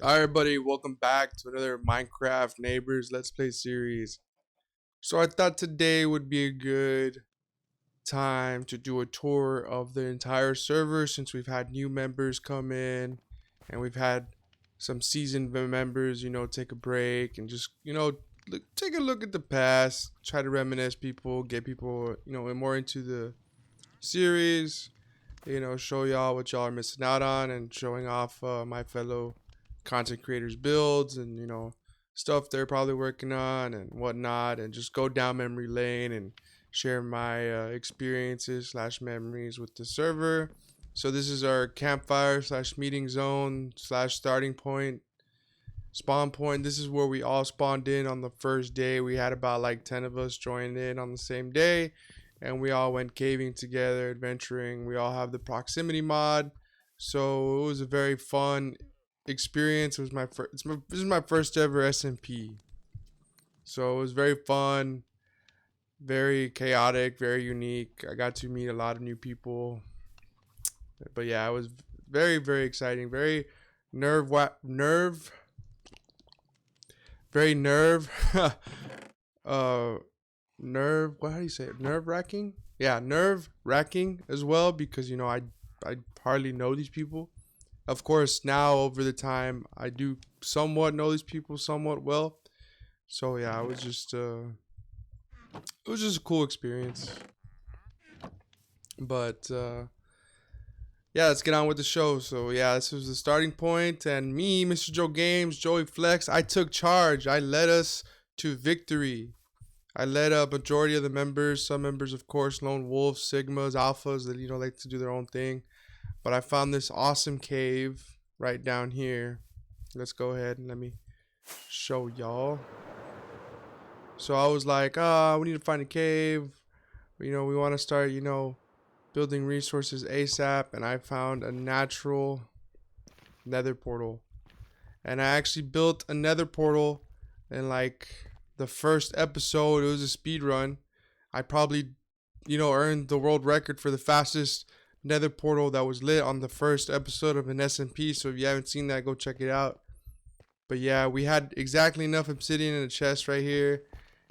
Alright, everybody, welcome back to another Minecraft Neighbors Let's Play series. So I thought today would be a good time to do a tour of the entire server since we've had new members come in and we've had some seasoned members, take a break and just, take a look at the past, try to reminisce people, get people, more into the series, show y'all what y'all are missing out on and showing off my fellow content creators builds and stuff they're probably working on and whatnot, and just go down memory lane and share my experiences slash memories with the server. So this is our campfire slash meeting zone slash starting point, spawn point. This is where we all spawned in on the first day. We had about like 10 of us join in on the same day, and we all went caving together, adventuring. We all have the proximity mod, so it was a very fun experience. It was my first. This is my first ever SMP, so it was very fun, very chaotic, very unique. I got to meet a lot of new people, but yeah, it was very very exciting, very nerve, very nerve, uh, nerve. What do you say? Nerve wracking. Yeah, nerve wracking as well because I hardly know these people. Of course, now over the time, I do somewhat know these people somewhat well. So yeah, it was just a cool experience. But yeah, let's get on with the show. So yeah, this was the starting point, and me, MrJoeGames, JoeyFlex, I took charge. I led us to victory. I led a majority of the members. Some members, of course, lone wolves, sigmas, alphas that like to do their own thing. But I found this awesome cave right down here. Let's go ahead and let me show y'all. So I was like, we need to find a cave. We want to start, building resources ASAP. And I found a natural nether portal. And I actually built a nether portal in like the first episode. It was a speed run. I probably, earned the world record for the fastest nether portal that was lit on the first episode of an SMP. So if you haven't seen that, go check it out. But yeah, we had exactly enough obsidian in the chest right here,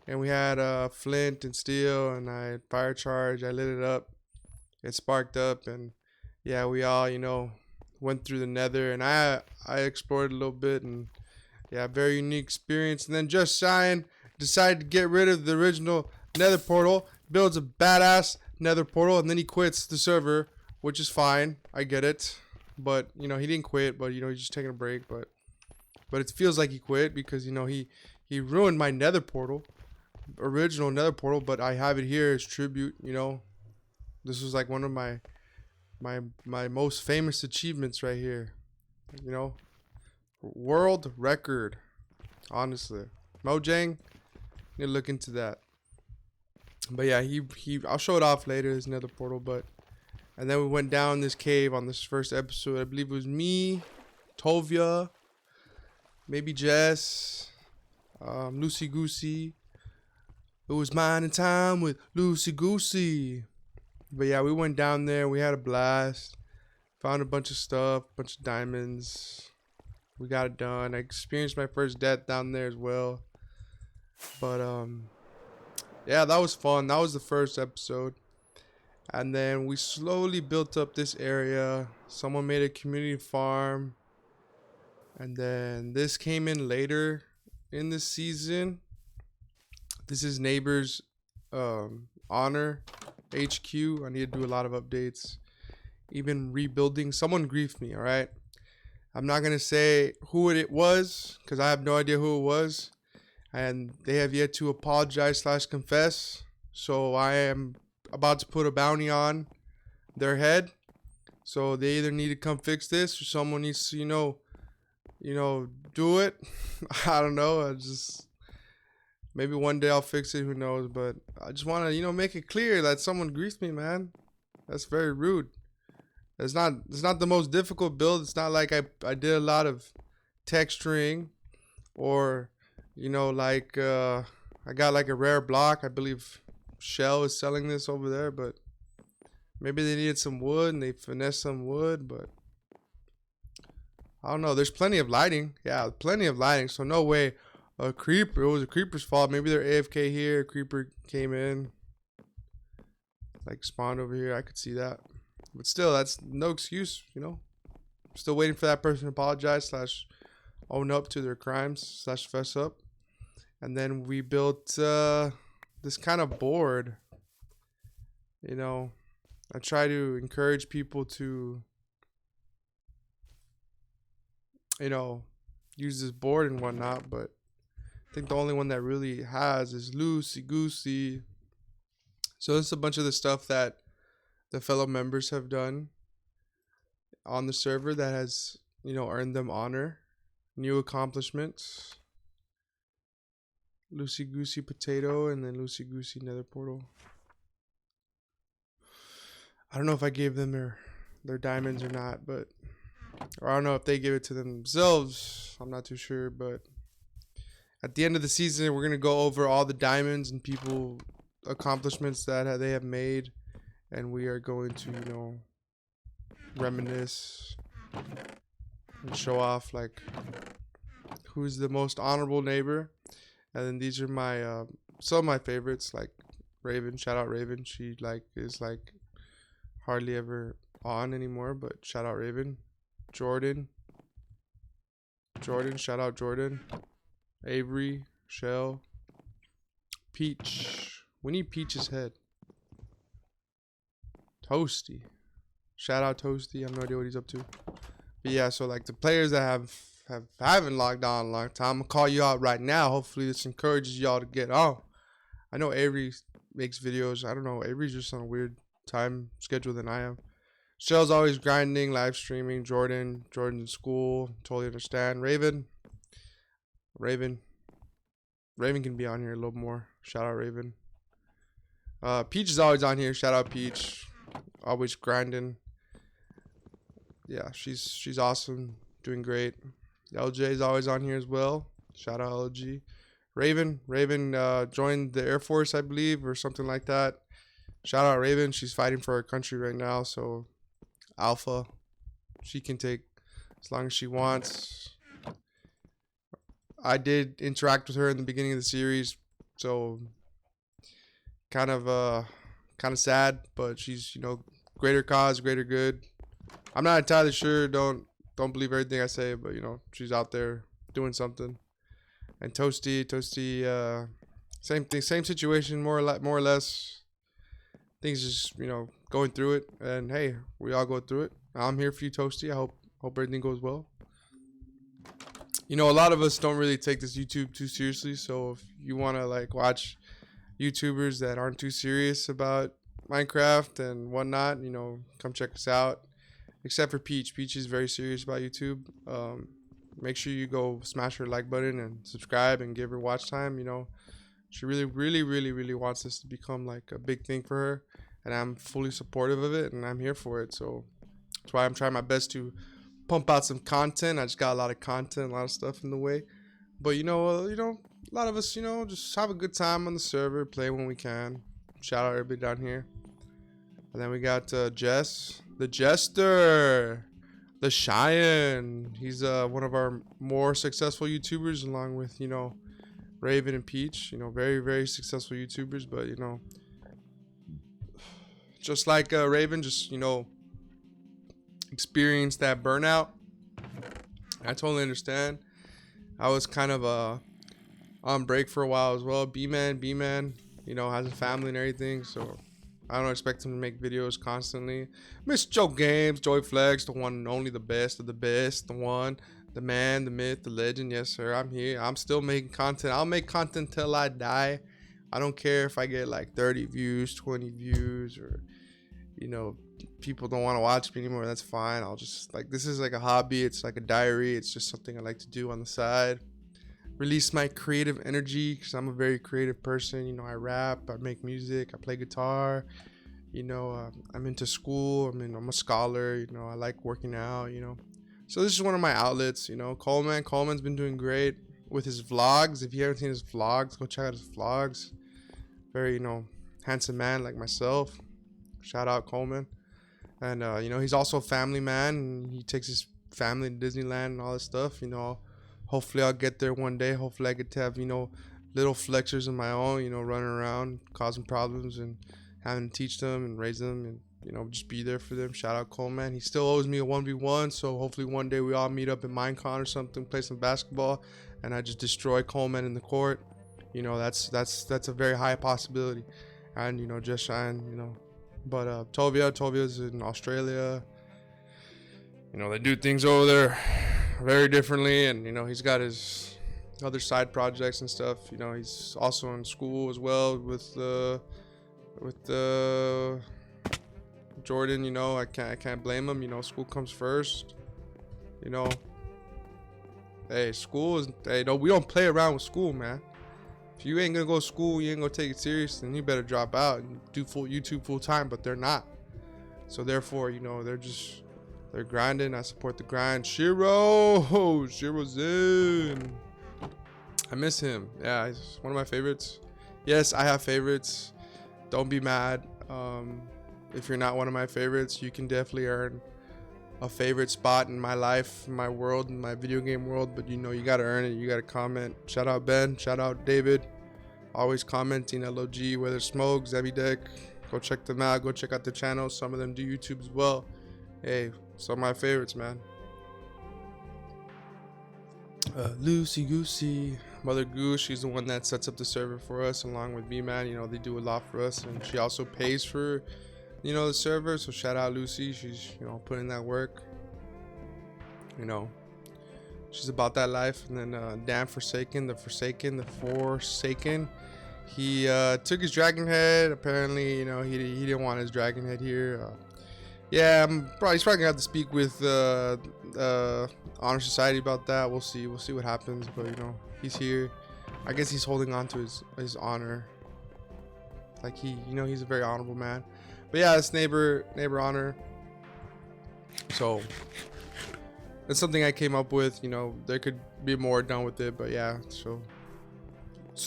and we had flint and steel, and I had fire charge. I lit it up, it sparked up, and yeah, we all went through the nether, and I explored a little bit, and yeah, very unique experience. And then Just Shine decided to get rid of the original nether portal, builds a badass nether portal, and then he quits the server, which is fine. I get it. But, he didn't quit, but, he's just taking a break. But it feels like he quit because, he ruined my nether portal, original nether portal, but I have it here as tribute, This was like one of my most famous achievements right here, World record, honestly. Mojang, need to look into that. But yeah, I'll show it off later, his nether portal, but and then we went down this cave on this first episode. I believe it was me, Tovia, maybe Jess, Lucy Goosey. It was mine in time with Lucy Goosey. But yeah, we went down there. We had a blast. Found a bunch of stuff, bunch of diamonds. We got it done. I experienced my first death down there as well. But yeah, that was fun. That was the first episode. And then we slowly built up this area. Someone made a community farm. And then this came in later in the season. This is Neighbors Honor HQ. I need to do a lot of updates. Even rebuilding. Someone griefed me, alright? I'm not going to say who it was because I have no idea who it was. And they have yet to apologize slash confess. So I am about to put a bounty on their head. So they either need to come fix this or someone needs to, do it. I don't know. Maybe one day I'll fix it. Who knows? But I just want to, make it clear that someone griefed me, man. That's very rude. It's not the most difficult build. It's not like I did a lot of texturing or, I got like a rare block. I believe Shell is selling this over there, but maybe they needed some wood and they finessed some wood, but I don't know. There's plenty of lighting. Yeah, plenty of lighting. So no way a creeper. It was a creeper's fault. Maybe they're AFK here. A creeper came in, like spawned over here. I could see that. But still, that's no excuse, you know. Still waiting for that person to apologize / own up to their crimes / fess up. And then we built this kind of board. You know, I try to encourage people to, you know, use this board and whatnot, but I think the only one that really has is Loosey Goosey. So this is a bunch of the stuff that the fellow members have done on the server that has, you know, earned them honor. New accomplishments. Loosey Goosey Potato and then Loosey Goosey Nether Portal. I don't know if I gave them their diamonds or not, but or I don't know if they gave it to themselves. I'm not too sure, but at the end of the season, we're gonna go over all the diamonds and people accomplishments that they have made, and we are going to, you know, reminisce and show off like who's the most honorable neighbor. And then these are my some of my favorites, like Raven. Shout out Raven. She like is like hardly ever on anymore, but shout out Raven. Jordan, shout out Jordan. Avery, Shell, Peach. We need Peach's head. Toasty. Shout out Toasty. I have no idea what he's up to. But yeah, so like the players that haven't logged on in a long time, I'm gonna call you out right now. Hopefully this encourages y'all to get on. I know Avery makes videos. I don't know. Avery's just on a weird time schedule than I am. Shell's always grinding, live streaming. Jordan's in school. Totally understand. Raven can be on here a little more. Shout out Raven. Peach is always on here. Shout out Peach. Always grinding. Yeah, she's awesome. Doing great. LJ is always on here as well. Shout out LG. Raven joined the Air Force, I believe, or something like that. Shout out Raven. She's fighting for her country right now. So Alpha, she can take as long as she wants. I did interact with her in the beginning of the series, so kind of sad, but she's, you know, greater cause, greater good. I'm not entirely sure. Don't believe everything I say, but you know, she's out there doing something. And Toasty, same thing, same situation, more or less. Things just, you know, going through it, and hey, we all go through it. I'm here for you, Toasty. I hope everything goes well. You know, a lot of us don't really take this YouTube too seriously, so if you want to like watch YouTubers that aren't too serious about Minecraft and whatnot, you know, come check us out. Except for Peach. Peach is very serious about YouTube. Make sure you go smash her like button and subscribe and give her watch time. You know, she really wants this to become like a big thing for her, and I'm fully supportive of it, and I'm here for it. So that's why I'm trying my best to pump out some content. I just got a lot of content, a lot of stuff in the way, but you know, a lot of us, you know, just have a good time on the server, play when we can. Shout out everybody down here. And then we got Jess, the Jester, the Cheyenne. He's one of our more successful YouTubers, along with, you know, Raven and Peach. You know, very successful YouTubers, but you know, just like Raven, just, you know, experienced that burnout. I totally understand. I was kind of on break for a while as well. B-Man, you know, has a family and everything, so I don't expect him to make videos constantly. MrJoeGames, JoeyFlex, the one and only, the best of the best, the one, the man, the myth, the legend. Yes, sir. I'm here. I'm still making content. I'll make content till I die. I don't care if I get like 30 views, 20 views, or, you know, people don't want to watch me anymore. That's fine. I'll just, like, this is like a hobby. It's like a diary. It's just something I like to do on the side. Release my creative energy, because I'm a very creative person. You know, I rap, I make music, I play guitar. You know, I'm into school. I'm a scholar. You know, I like working out. You know, so this is one of my outlets. You know, Coleman's been doing great with his vlogs. If you haven't seen his vlogs, go check out his vlogs. Very, you know, handsome man like myself. Shout out Coleman. And you know, he's also a family man, and he takes his family in Disneyland and all this stuff. You know, hopefully I'll get there one day. Hopefully I get to have, you know, little flexers of my own, you know, running around causing problems and having to teach them and raise them and, you know, just be there for them. Shout out Coleman. He still owes me a 1v1, so hopefully one day we all meet up in Minecon or something, play some basketball, and I just destroy Coleman in the court. You know, that's a very high possibility. And, you know, just shine, you know. But Tovia's in Australia. You know, they do things over there very differently, and, you know, he's got his other side projects and stuff. You know, he's also in school as well with Jordan. You know, I can't blame him. You know, school comes first. You know, hey, school is, hey, no, we don't play around with school, man. If you ain't gonna go to school, you ain't gonna take it serious, then you better drop out and do YouTube full time. But they're not, so therefore, you know, they're grinding. I support the grind. Shiro's in. I miss him. Yeah, he's one of my favorites. Yes, I have favorites. Don't be mad. If you're not one of my favorites, you can definitely earn a favorite spot in my life, in my world, in my video game world. But, you know, you got to earn it. You got to comment. Shout out Ben. Shout out David. Always commenting. LOG, Weather Smoke, Zebideck. Go check them out. Go check out the channel. Some of them do YouTube as well. Hey, some of my favorites, man. Lucy Goosey, Mother Goose, she's the one that sets up the server for us along with B-Man. You know, they do a lot for us, and she also pays for, you know, the server. So shout out Lucy. She's, you know, putting that work. You know, she's about that life. And then Dan Forsaken, the Forsaken. He took his dragon head. Apparently, you know, he didn't want his dragon head here. Yeah, he's probably gonna have to speak with Honor Society about that. We'll see what happens. But, you know, he's here. I guess he's holding on to his honor. Like, he, you know, he's a very honorable man. But yeah, it's neighbor honor. So that's something I came up with. You know, there could be more done with it, but yeah. So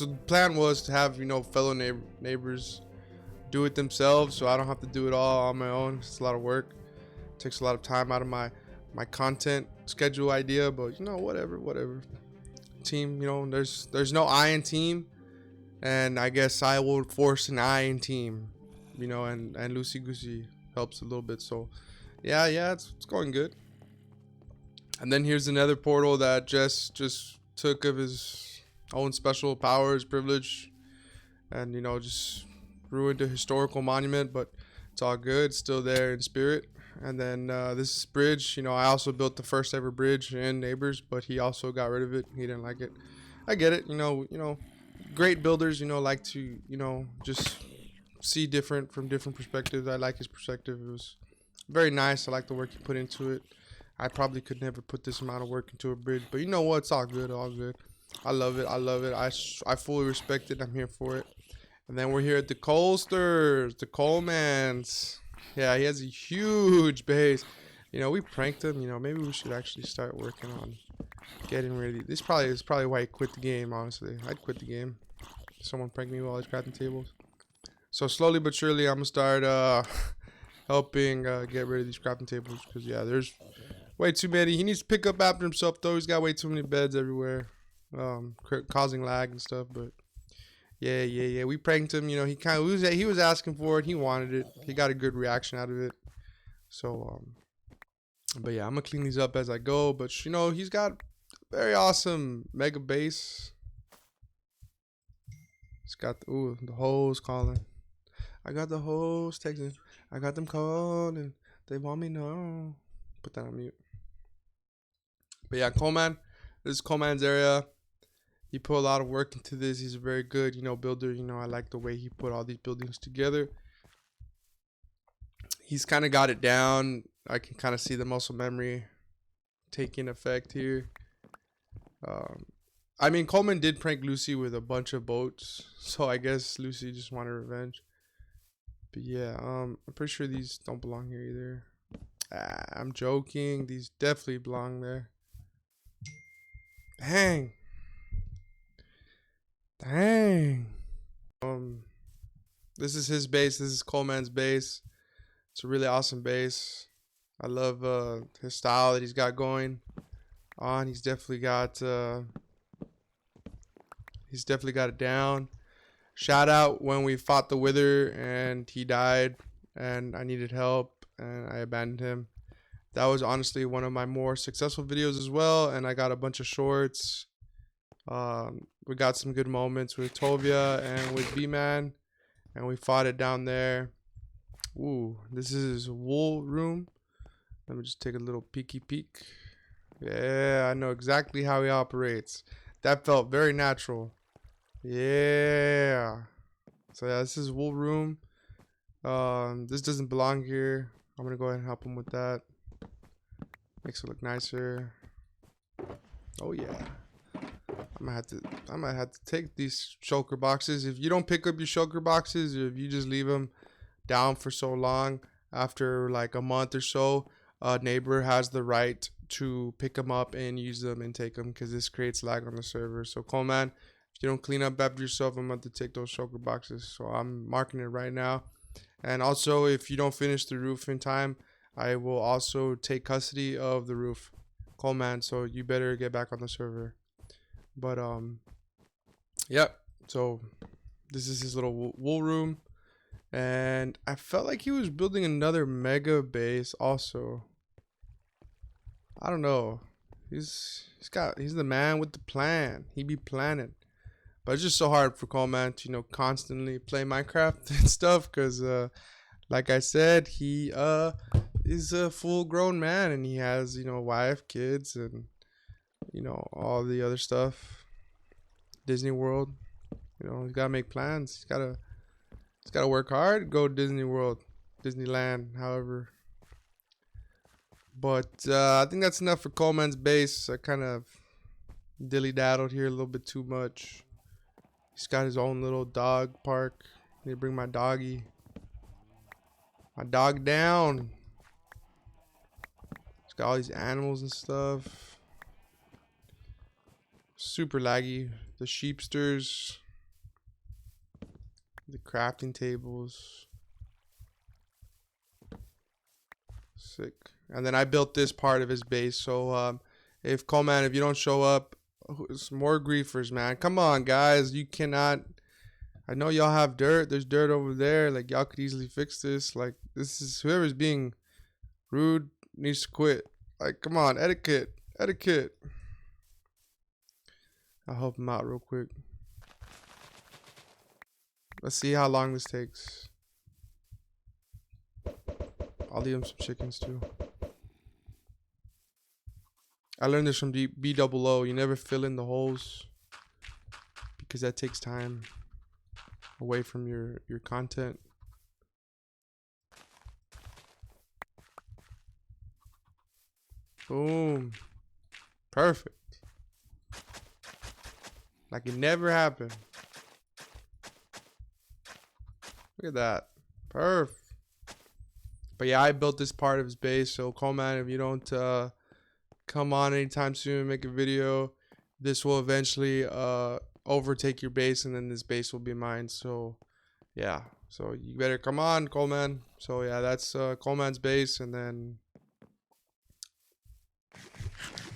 the plan was to have, you know, fellow neighbors do it themselves, so I don't have to do it all on my own. It's a lot of work. It takes a lot of time out of my content schedule idea, but, you know, whatever. Team, you know, there's no I in team, and I guess I will force an I in team, you know, and Lucy Goosey helps a little bit. So yeah, it's going good. And then here's another portal that just took of his own special powers, privilege, and, you know, just ruined a historical monument, but it's all good. It's still there in spirit. And then this bridge, you know, I also built the first ever bridge in Neighbors, but he also got rid of it. He didn't like it. I get it. You know, great builders, you know, like to, you know, just see from different perspectives. I like his perspective. It was very nice. I like the work he put into it. I probably could never put this amount of work into a bridge, but you know what? It's all good. I love it. I fully respect it. I'm here for it. And then we're here at the Colsters, the Colemans. Yeah, he has a huge base. You know, we pranked him. You know, maybe we should actually start working on getting rid of these. This is probably why he quit the game, honestly. I'd quit the game. Someone pranked me while I was crafting tables. So slowly but surely, I'm going to start helping get rid of these crafting tables. Because, yeah, there's way too many. He needs to pick up after himself, though. He's got way too many beds everywhere, causing lag and stuff, but... Yeah. We pranked him. You know, he was asking for it. He wanted it. He got a good reaction out of it. So, but yeah, I'm gonna clean these up as I go. But, you know, he's got very awesome mega base. He's got the hoes calling. I got the hoes texting. I got them calling. They want me now. Put that on mute. But yeah, Coleman. This is Coleman's area. He put a lot of work into this. He's a very good, you know, builder. You know, I like the way he put all these buildings together. He's kind of got it down. I can kind of see the muscle memory taking effect here. I mean, Coleman did prank Lucy with a bunch of boats, so I guess Lucy just wanted revenge. But yeah, I'm pretty sure these don't belong here either. I'm joking. These definitely belong there. Dang. This is his base. This is Coleman's base. It's a really awesome base. I love his style that he's got going on. He's definitely got it down. Shout out when we fought the Wither and he died and I needed help and I abandoned him. That was honestly one of my more successful videos as well, and I got a bunch of shorts. We got some good moments with Tovia and with B-Man, and we fought it down there. Ooh, this is his wool room. Let me just take a little peeky peek. Yeah, I know exactly how he operates. That felt very natural. Yeah. So yeah, this is wool room. This doesn't belong here. I'm gonna go ahead and help him with that. Makes it look nicer. Oh yeah. I might have to take these shulker boxes. If you don't pick up your shulker boxes, or if you just leave them down for so long, after like a month or so, a neighbor has the right to pick them up and use them and take them, because this creates lag on the server. So Coleman, if you don't clean up after yourself, I'm going to take those shulker boxes. So I'm marking it right now. And also, if you don't finish the roof in time, I will also take custody of the roof, Coleman. So you better get back on the server. But yep. So this is his little wool room, and I felt like he was building another mega base. Also, I don't know. He's the man with the plan. He be planning. But it's just so hard for Coleman to constantly play Minecraft and stuff, because like I said, he is a full grown man and he has wife, kids, and all the other stuff. Disney World, he's gotta make plans. He's gotta work hard, go to Disney World, Disneyland, however. But I think that's enough for Coleman's base. I kind of dilly-daddled here a little bit too much. He's got his own little dog park. Need to bring my dog down. He's got all these animals and stuff. Super laggy. The sheepsters. The crafting tables. Sick. And then I built this part of his base. So if Coleman, if you don't show up, it's more griefers, man. Come on, guys. You cannot. I know y'all have dirt. There's dirt over there. Like, y'all could easily fix this. Like, this is whoever's being rude needs to quit. Like, come on, etiquette. I'll help him out real quick. Let's see how long this takes. I'll leave him some chickens too. I learned this from B-double-O. You never fill in the holes, because that takes time away from your content. Boom. Perfect. Like it never happened. Look at that. Perfect. But yeah, I built this part of his base. So Coleman, if you don't come on anytime soon and make a video, this will eventually overtake your base, and then this base will be mine. So yeah, so you better come on, Coleman. So yeah, that's Coleman's base, and then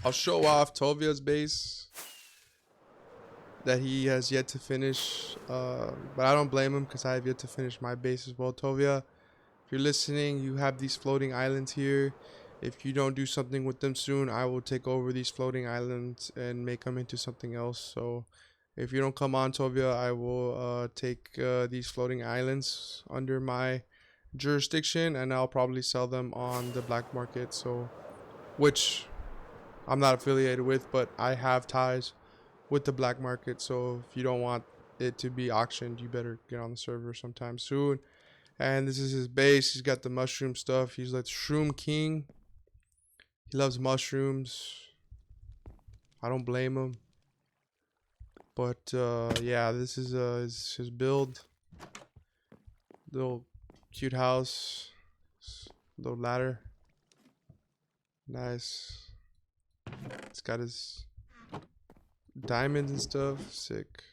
I'll show off Tovia's base that he has yet to finish, but I don't blame him, because I have yet to finish my base as well. Tovia, if you're listening, you have these floating islands here. If you don't do something with them soon, I will take over these floating islands and make them into something else. So if you don't come on, Tovia, I will take these floating islands under my jurisdiction, and I'll probably sell them on the black market. So, which I'm not affiliated with, but I have ties with the black market. So if you don't want it to be auctioned, you better get on the server sometime soon. And this is his base. He's got the mushroom stuff. He's like Shroom King. He loves mushrooms. I don't blame him. But yeah, this is his build. Little cute house. Little ladder. Nice. It's got his diamonds and stuff. Sick.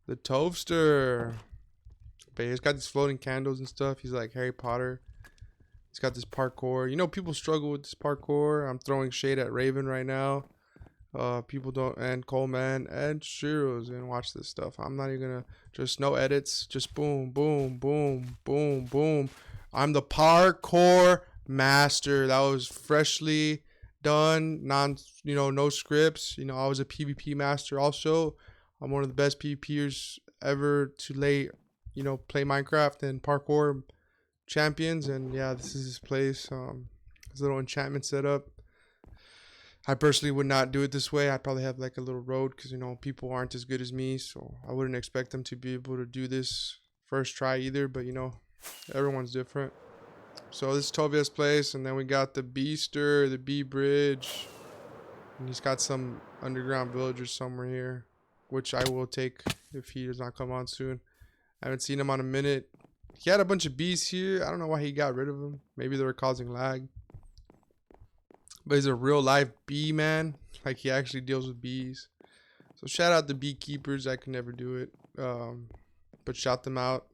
The toaster. But he's got these floating candles and stuff. He's like Harry Potter. He's got this parkour. You know, people struggle with this parkour. I'm throwing shade at Raven right now. People don't, and Coleman and Shiro's, and watch this stuff. I'm not even gonna, just no edits, just boom, boom, boom, boom, boom. I'm the parkour master. That was freshly done, no scripts. You know, I was a PvP master also. I'm one of the best PvPers ever to play Minecraft and parkour champions. And yeah, this is his place. His little enchantment setup. I personally would not do it this way. I'd probably have like a little road because, people aren't as good as me. So I wouldn't expect them to be able to do this first try either. But, everyone's different. So this is Tovia's place. And then we got the Beaster, the B Bridge. And he's got some underground villagers somewhere here, which I will take if he does not come on soon. I haven't seen him on a minute. He had a bunch of bees here. I don't know why he got rid of them. Maybe they were causing lag. But he's a real life bee man. Like, he actually deals with bees. So shout out the beekeepers. I could never do it. But shout them out.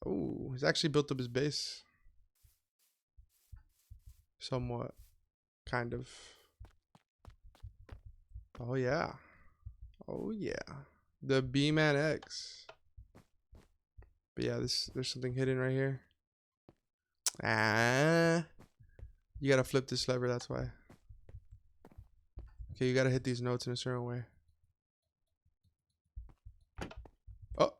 Oh, he's actually built up his base. Somewhat. Kind of. Oh yeah. Oh yeah. The bee man X. But yeah, there's something hidden right here. You gotta flip this lever, that's why. Okay, you gotta hit these notes in a certain way. Oh.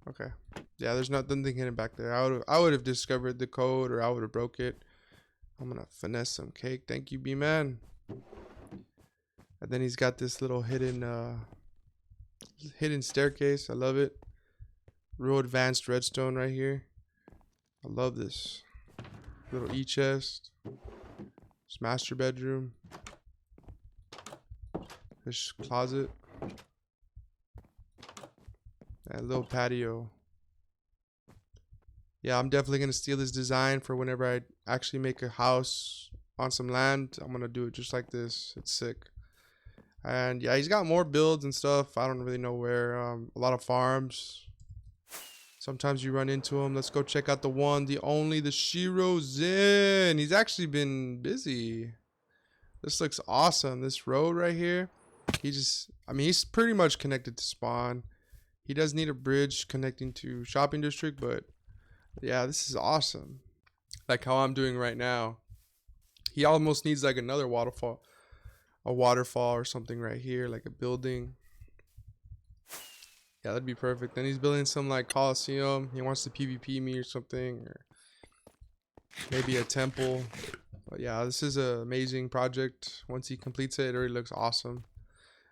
Okay. Yeah, there's nothing hidden back there. I would have discovered the code, or I would have broke it. I'm gonna finesse some cake. Thank you, B-Man. And then he's got this little hidden staircase. I love it. Real advanced redstone right here. I love this. Little E-chest. This master bedroom. This closet. And a little patio. Yeah, I'm definitely going to steal this design for whenever I actually make a house on some land. I'm going to do it just like this. It's sick. And yeah, he's got more builds and stuff. I don't really know where. A lot of farms. Sometimes you run into him. Let's go check out the one, the only, the Shiro Zin. He's actually been busy. This looks awesome. This road right here. He's pretty much connected to spawn. He does need a bridge connecting to shopping district, but yeah, this is awesome. Like how I'm doing right now. He almost needs like another waterfall. A waterfall or something right here, like a building. Yeah, that'd be perfect. Then he's building some like Coliseum. He wants to PvP me or something, or maybe a temple. But yeah, this is an amazing project. Once he completes it, it already looks awesome.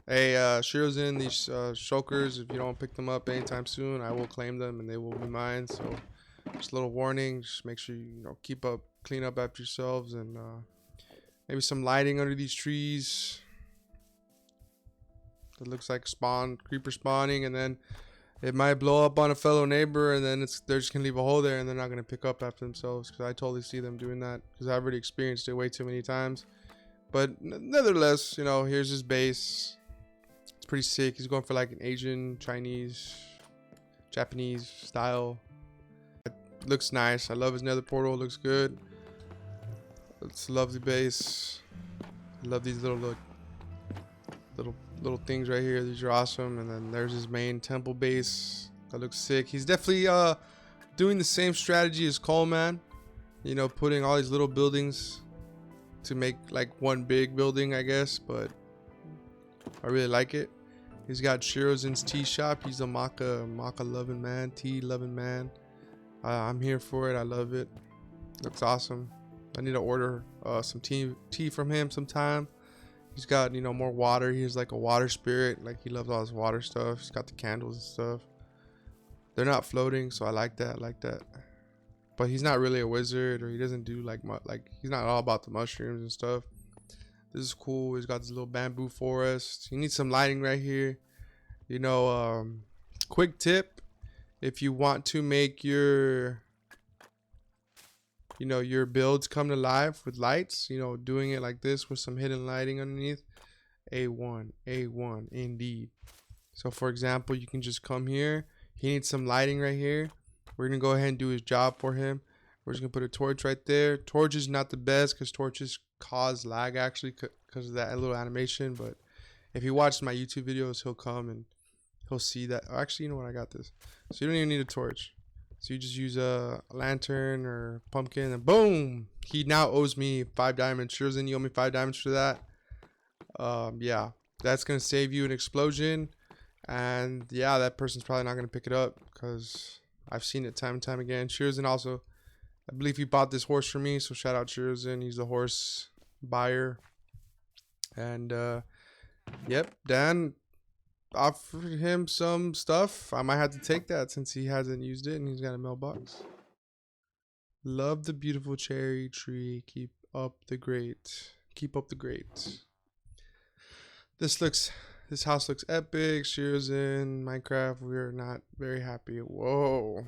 Hey, Shiro's in these shulkers. If you don't pick them up anytime soon, I will claim them and they will be mine. So just a little warning. Just make sure you clean up after yourselves, and maybe some lighting under these trees. It looks like creeper spawning, and then it might blow up on a fellow neighbor, and then they're just gonna leave a hole there, and they're not gonna pick up after themselves, because I totally see them doing that, because I've already experienced it way too many times. But nevertheless, here's his base. It's pretty sick. He's going for like an Asian, Chinese, Japanese style. It looks nice. I love his nether portal. It looks good. It's a lovely base. I love these little things right here. These are awesome. And then there's his main temple base. That looks sick. He's definitely doing the same strategy as Coleman. Putting all these little buildings to make like one big building, I guess. But I really like it. He's got Shirozin's tea shop. He's a maca loving man, tea loving man. I'm here for it. I love it. Looks awesome. I need to order some tea from him sometime. He's got, more water. He's like a water spirit. Like, he loves all his water stuff. He's got the candles and stuff. They're not floating, so I like that. But he's not really a wizard, or he doesn't do he's not all about the mushrooms and stuff. This is cool. He's got this little bamboo forest. You need some lighting right here. Quick tip. If you want to make your builds come to life with lights, doing it like this with some hidden lighting underneath. A1 indeed. So for example, you can just come here. He needs some lighting right here. We're gonna go ahead and do his job for him. We're just gonna put a torch right there. Torch is not the best because torches cause lag actually because of that little animation. But if he watches my YouTube videos, he'll come and he'll see that. Oh, actually, you know what? I got this. So you don't even need a torch. So you just use a lantern or pumpkin and boom. He now owes me 5 diamonds. Sure, then you owe me 5 diamonds for that. Yeah, that's gonna save you an explosion. And yeah, that person's probably not gonna pick it up because I've seen it time and time again. Cheers, and also I believe he bought this horse for me, so shout out Cheersin. He's the horse buyer. And yep, Dan offered him some stuff. I might have to take that since he hasn't used it and he's got a mailbox. Love the beautiful cherry tree. Keep up the great. This house looks epic. Cheersin, Minecraft. We're not very happy. Whoa.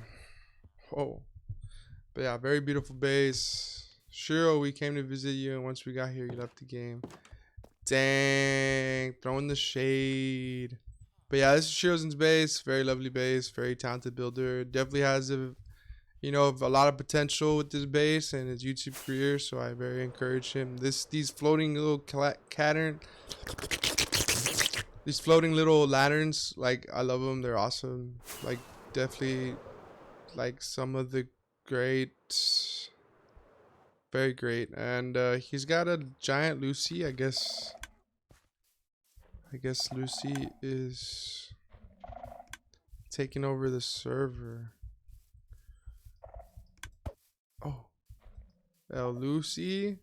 But yeah, very beautiful base. Shiro, we came to visit you, and once we got here, you left the game. Dang, throwing the shade. But yeah, this is Shiro's base. Very lovely base. Very talented builder. Definitely has a lot of potential with this base and his YouTube career. So I very encourage him. These floating little these floating little lanterns, like I love them. They're awesome. Like definitely, like some of the very great. And he's got a giant Lucy. I guess Lucy is taking over the server. Oh, Lucy.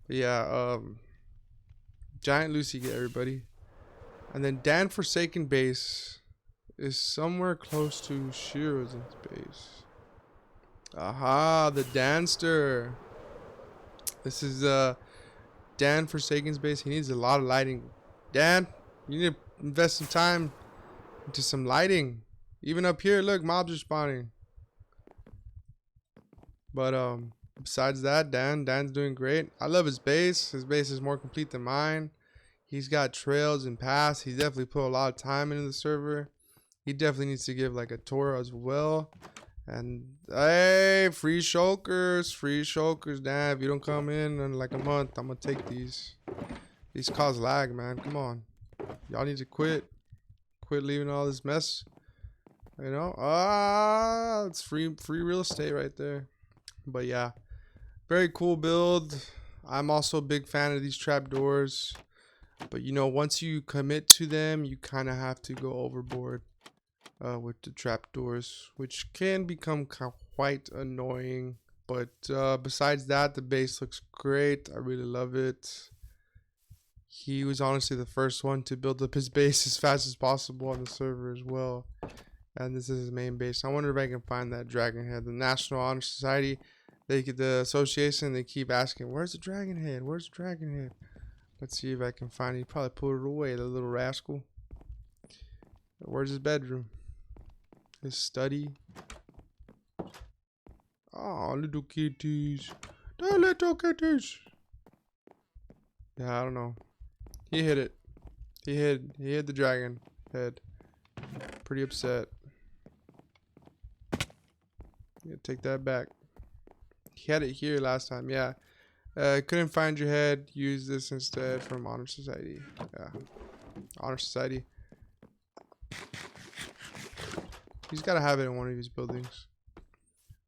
Yeah, giant Lucy, get everybody. And then Dan Forsaken base is somewhere close to Shiro's base. Aha, the Danster. This is Dan Forsaken's base. He needs a lot of lighting. Dan, you need to invest some time into some lighting. Even up here, look, mobs are spawning. But besides that, Dan's doing great. I love his base. His base is more complete than mine. He's got trails and paths. He definitely put a lot of time into the server. He definitely needs to give like a tour as well. And hey, free shulkers, Dan. If you don't come in like a month, I'm gonna take these. These cause lag, man. Come on, y'all need to quit leaving all this mess. You know, it's free real estate right there. But yeah, very cool build. I'm also a big fan of these trapdoors. But you know, once you commit to them, you kind of have to go overboard with the trapdoors, which can become quite annoying. But besides that, the base looks great. I really love it. He was honestly the first one to build up his base as fast as possible on the server as well. And this is his main base. I wonder if I can find that dragon head. The National Honor Society, the association, they keep asking, where's the dragon head? Where's the dragon head? Let's see if I can find it. He probably put it away, the little rascal. Where's his bedroom? His study. Oh, little kitties. The little kitties. Yeah, I don't know. He hit it. He hit the dragon head. Pretty upset. Yeah, take that back. He had it here last time. Yeah. Couldn't find your head. Use this instead from Honor Society. Yeah. Honor Society. He's got to have it in one of his buildings.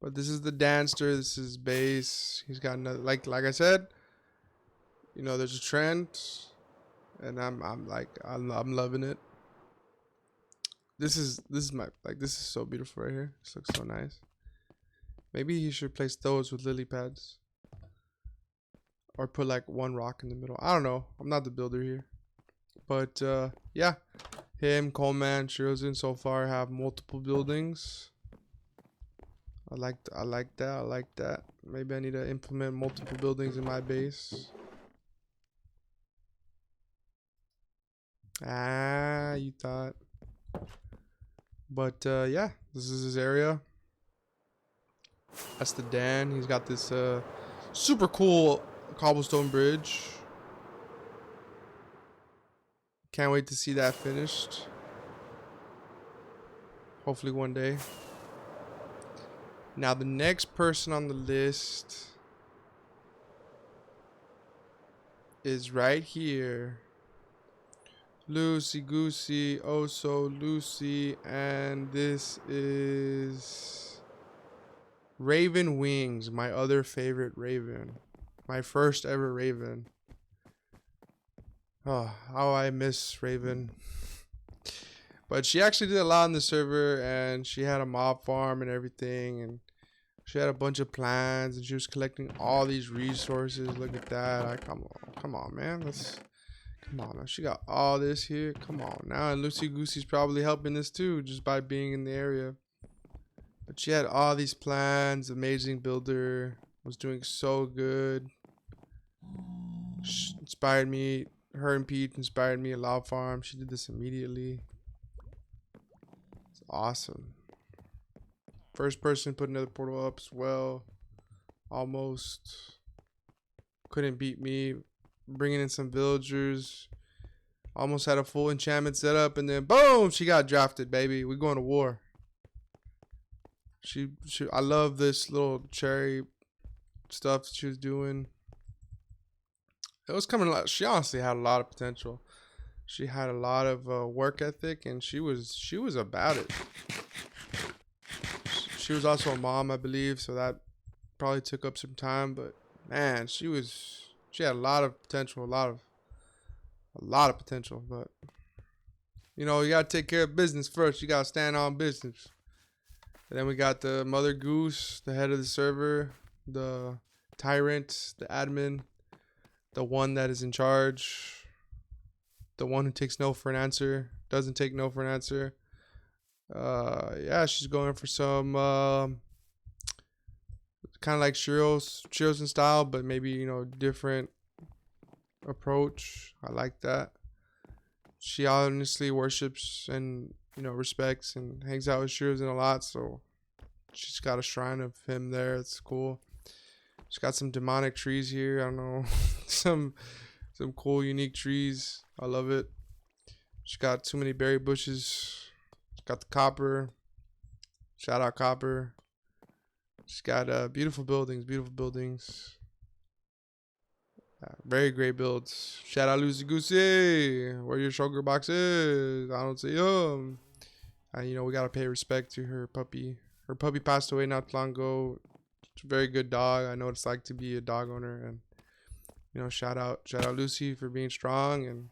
But this is the Danster. This is base. He's got another, like I said, you know, there's a trend, and I'm loving it. This is so beautiful right here. This looks so nice. Maybe he should place those with lily pads, or put like one rock in the middle. I don't know. I'm not the builder here, but yeah, him, Coleman, Shirosin so far have multiple buildings. I like that. Maybe I need to implement multiple buildings in my base. You thought. But yeah, this is his area. That's the Dan. He's got this super cool cobblestone bridge. Can't wait to see that finished. Hopefully one day. Now the next person on the list is right here. Lucy Goosey, oh so Lucy, and this is Raven Wings, my other favorite Raven. My first ever Raven. Oh, how I miss Raven. But she actually did a lot on the server, and she had a mob farm and everything, and she had a bunch of plans, and she was collecting all these resources. Look at that. Come on, man. Come on, man. She got all this here. Come on now. And Lucy Goosey's probably helping this too, just by being in the area. But she had all these plans. Amazing builder. Was doing so good. She inspired me. Her and Pete inspired me a lot farm. She did this immediately. It's awesome. First person put another portal up as well. Almost. Couldn't beat me. Bringing in some villagers. Almost had a full enchantment set up, and then boom, she got drafted, baby. We're going to war. I love this little cherry stuff that she was doing. It was coming a lot. She honestly had a lot of potential. She had a lot of work ethic, and she was about it. She was also a mom, I believe, so that probably took up some time. But man, she had a lot of potential, a lot of potential. But you know, you gotta take care of business first. You gotta stand on business. And then we got the Mother Goose, the head of the server, the tyrant, the admin, the one that is in charge, the one who takes no for an answer, doesn't take no for an answer. Yeah, she's going for some kind of like Shiro's in style, but maybe, you know, different approach. I like that. She honestly worships and, you know, respects and hangs out with Shiro's a lot, so she's got a shrine of him there. It's cool. She's got some demonic trees here. I don't know. some cool, unique trees. I love it. She's got too many berry bushes. She's got the copper. Shout out copper. She's got beautiful buildings. Very great builds. Shout out Lucy Goosey. Where your sugar box is. I don't see him. And you know, we gotta pay respect to her puppy. Her puppy passed away not long ago. It's a very good dog. I know what it's like to be a dog owner, and you know, shout out Lucy for being strong and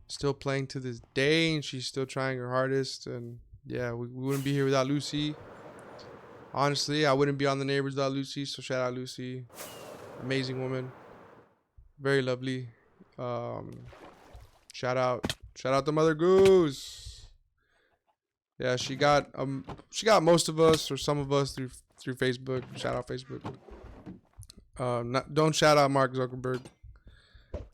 still playing to this day, and she's still trying her hardest. And yeah, we wouldn't be here without Lucy. Honestly, I wouldn't be on the Neighbors without Lucy. So shout out Lucy. Amazing woman. Very lovely. Shout out the Mother Goose. Yeah, she got most of us or some of us through Facebook. Shout out Facebook. Don't shout out Mark Zuckerberg,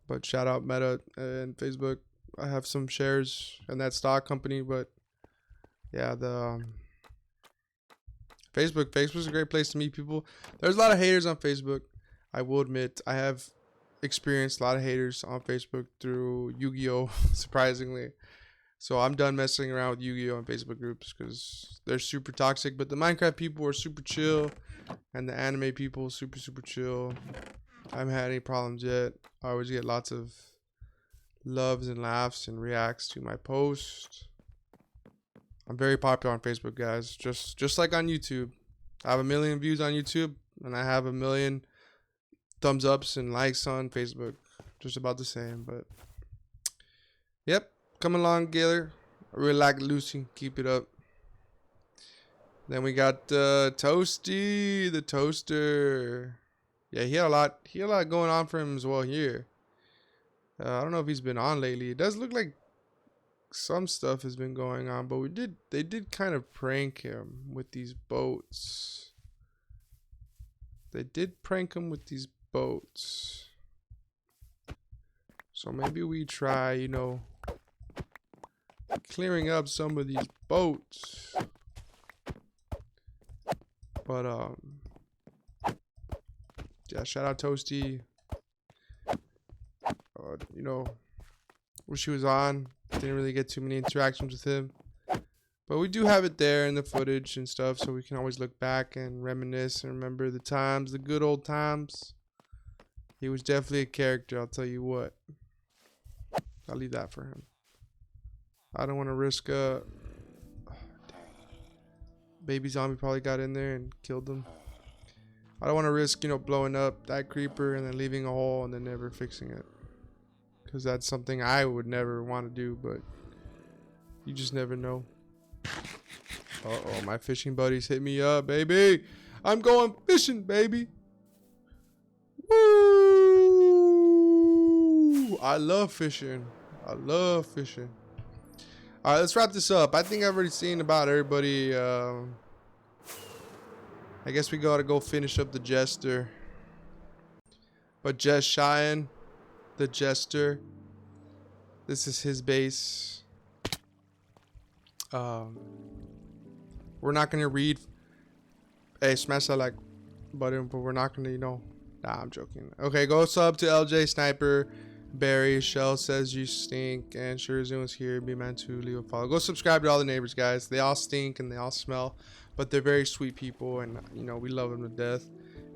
but shout out Meta and Facebook. I have some shares in that stock company, but yeah, the Facebook's a great place to meet people. There's a lot of haters on Facebook. I will admit, I have experienced a lot of haters on Facebook through Yu-Gi-Oh! Surprisingly. So I'm done messing around with Yu-Gi-Oh! And Facebook groups because they're super toxic. But the Minecraft people are super chill, and the anime people super chill. I haven't had any problems yet. I always get lots of loves and laughs and reacts to my posts. I'm very popular on Facebook, guys. Just like on YouTube. I have 1 million views on YouTube, and I have 1 million thumbs ups and likes on Facebook. Just about the same, but yep. Come along, Gaylor. I really like Lucy. Keep it up. Then we got Toasty, the toaster. Yeah, he had a lot going on for him as well here. I don't know if he's been on lately. It does look like some stuff has been going on, but they did kind of prank him with these boats. They did prank him with these boats. So maybe we try, you know, clearing up some of these boats. But yeah, shout out Toasty. You know, wish he was on. Didn't really get too many interactions with him, But we do have it there in the footage and stuff, so we can always look back and reminisce and remember the times, the good old times. He was definitely a character, I'll tell you what. I'll leave that for him. I don't want to risk baby zombie probably got in there and killed him. I don't want to risk, you know, blowing up that creeper and then leaving a hole and then never fixing it. Because that's something I would never want to do, but you just never know. Uh-oh, my fishing buddies hit me up, baby. I'm going fishing, baby. Woo! I love fishing. I love fishing. All right, let's wrap this up. I think I've already seen about everybody. I guess we gotta go finish up the Jester. But Just Cheyenne, the Jester. This is his base. We're not gonna read. Hey, smash that like button, but we're not gonna, you know. Nah, I'm joking. Okay, go sub to LJ Sniper. Barry Shell says you stink, and Shurzun's here. Be meant to leave a follow. Go subscribe to all the neighbors, guys. They all stink and they all smell, but they're very sweet people, and you know we love them to death.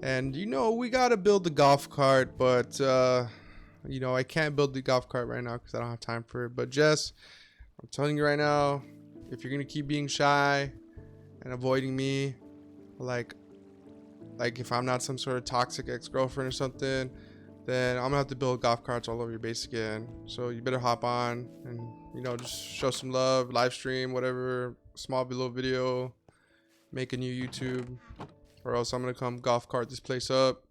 And you know we gotta build the golf cart, but you know I can't build the golf cart right now because I don't have time for it. But Jess, I'm telling you right now, if you're gonna keep being shy and avoiding me, like if I'm not some sort of toxic ex-girlfriend or something, then I'm gonna have to build golf carts all over your base again. So you better hop on and, you know, just show some love, live stream, whatever, small below video, make a new YouTube, or else I'm gonna come golf cart this place up.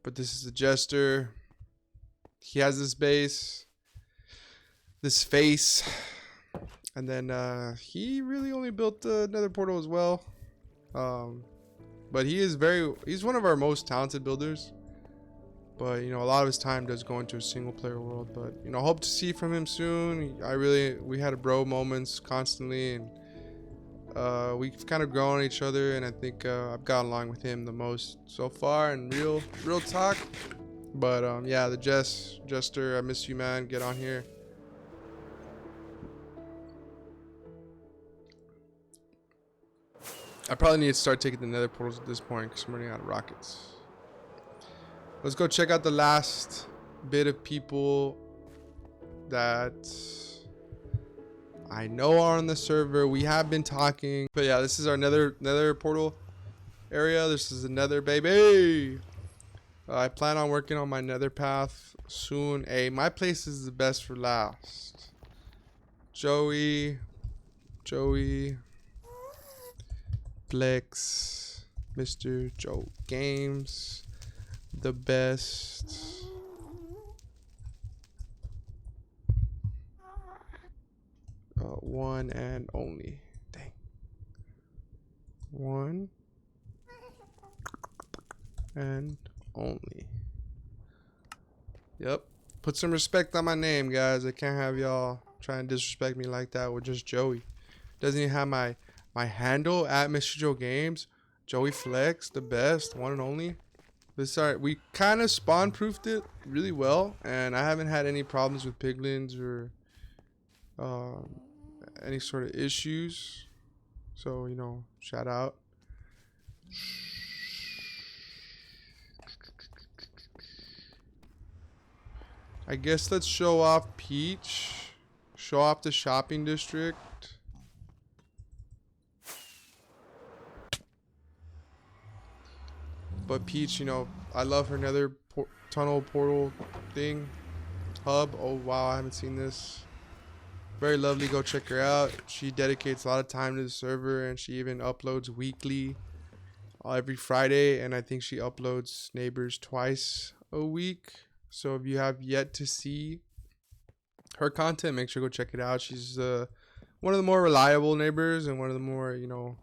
But this is the Jester. He has this base, this face, and then he really only built the Nether portal as well. But he's one of our most talented builders. But you know, a lot of his time does go into a single player world. But you know, hope to see from him soon. We had a bro moments constantly, and we've kind of grown each other, and I think I've gotten along with him the most so far, and real talk. But yeah, the Jester, I miss you, man. Get on here. I probably need to start taking the Nether portals at this point because I'm running out of rockets. Let's go check out the last bit of people that I know are on the server. We have been talking, but yeah, this is our Nether portal area. This is the Nether, baby. I plan on working on my Nether path soon. Hey, my place is the best for last. JoeyFlex, MrJoeGames. The best. One and only. Dang. One and only. Yep. Put some respect on my name, guys. I can't have y'all try and disrespect me like that with just Joey. Doesn't even have my handle at MrJoeGames. JoeyFlex, the best, one and only. We kind of spawn proofed it really well, and I haven't had any problems with piglins or any sort of issues. So, you know, shout out. I guess let's show off Peach. Show off the shopping district. But Peach, you know, I love her Nether tunnel portal thing. Hub. Oh, wow, I haven't seen this. Very lovely. Go check her out. She dedicates a lot of time to the server, and she even uploads weekly, every Friday. And I think she uploads neighbors twice a week. So if you have yet to see her content, make sure to go check it out. She's one of the more reliable neighbors and one of the more, you know,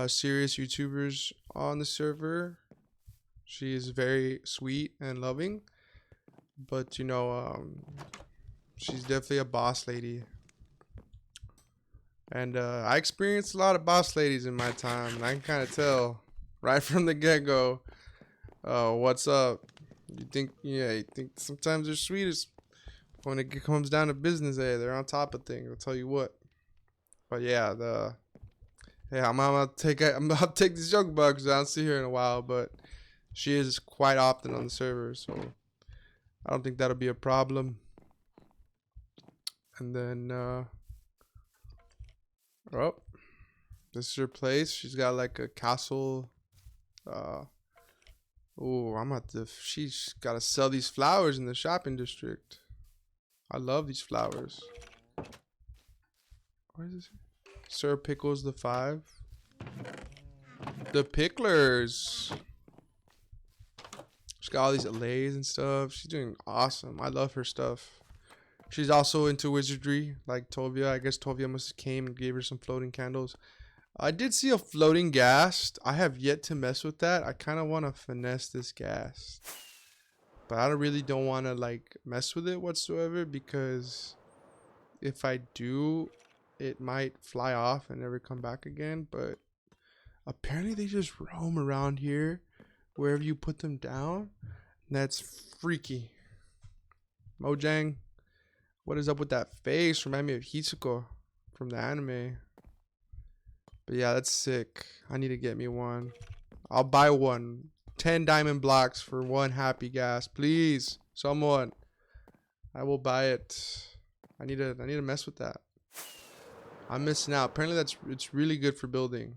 serious YouTubers on the server. She is very sweet and loving, but you know, she's definitely a boss lady. And I experienced a lot of boss ladies in my time, and I can kind of tell right from the get-go, what's up. You think sometimes they're sweetest when it comes down to business. Hey, they're on top of things. I'll tell you what. But yeah, I'm gonna take these junk bugs. I don't see her in a while, but she is quite often on the server, so I don't think that'll be a problem. And then oh, this is her place. She's got like a castle. Oh, I'm at the. She's gotta sell these flowers in the shopping district. I love these flowers. Where is this? Sir Pickles the 5. The Picklers. She's got all these allays and stuff. She's doing awesome. I love her stuff. She's also into wizardry, like Tovia. I guess Tovia must have came and gave her some floating candles. I did see a floating ghast. I have yet to mess with that. I kind of want to finesse this ghast, but I really don't want to like mess with it whatsoever, because if I do, it might fly off and never come back again. But apparently they just roam around here wherever you put them down. And that's freaky. Mojang, what is up with that face? Remind me of Hitsuko from the anime. But yeah, that's sick. I need to get me one. I'll buy one. 10 diamond blocks for one happy gas, please. Someone. I will buy it. I need to mess with that. I'm missing out. Apparently it's really good for building.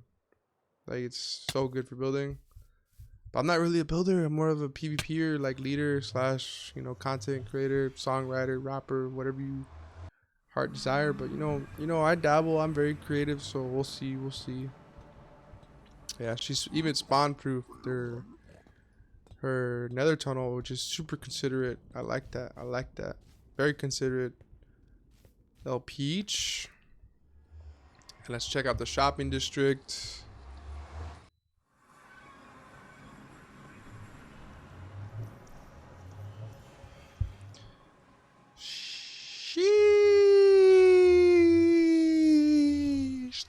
Like, it's so good for building. But I'm not really a builder. I'm more of a PvPer, like leader slash, content creator, songwriter, rapper, whatever you heart desire. But you know I dabble. I'm very creative, so we'll see. Yeah, she's even spawn proof her nether tunnel, which is super considerate. I like that. Very considerate. Little peach. And let's check out the shopping district. Sheesh,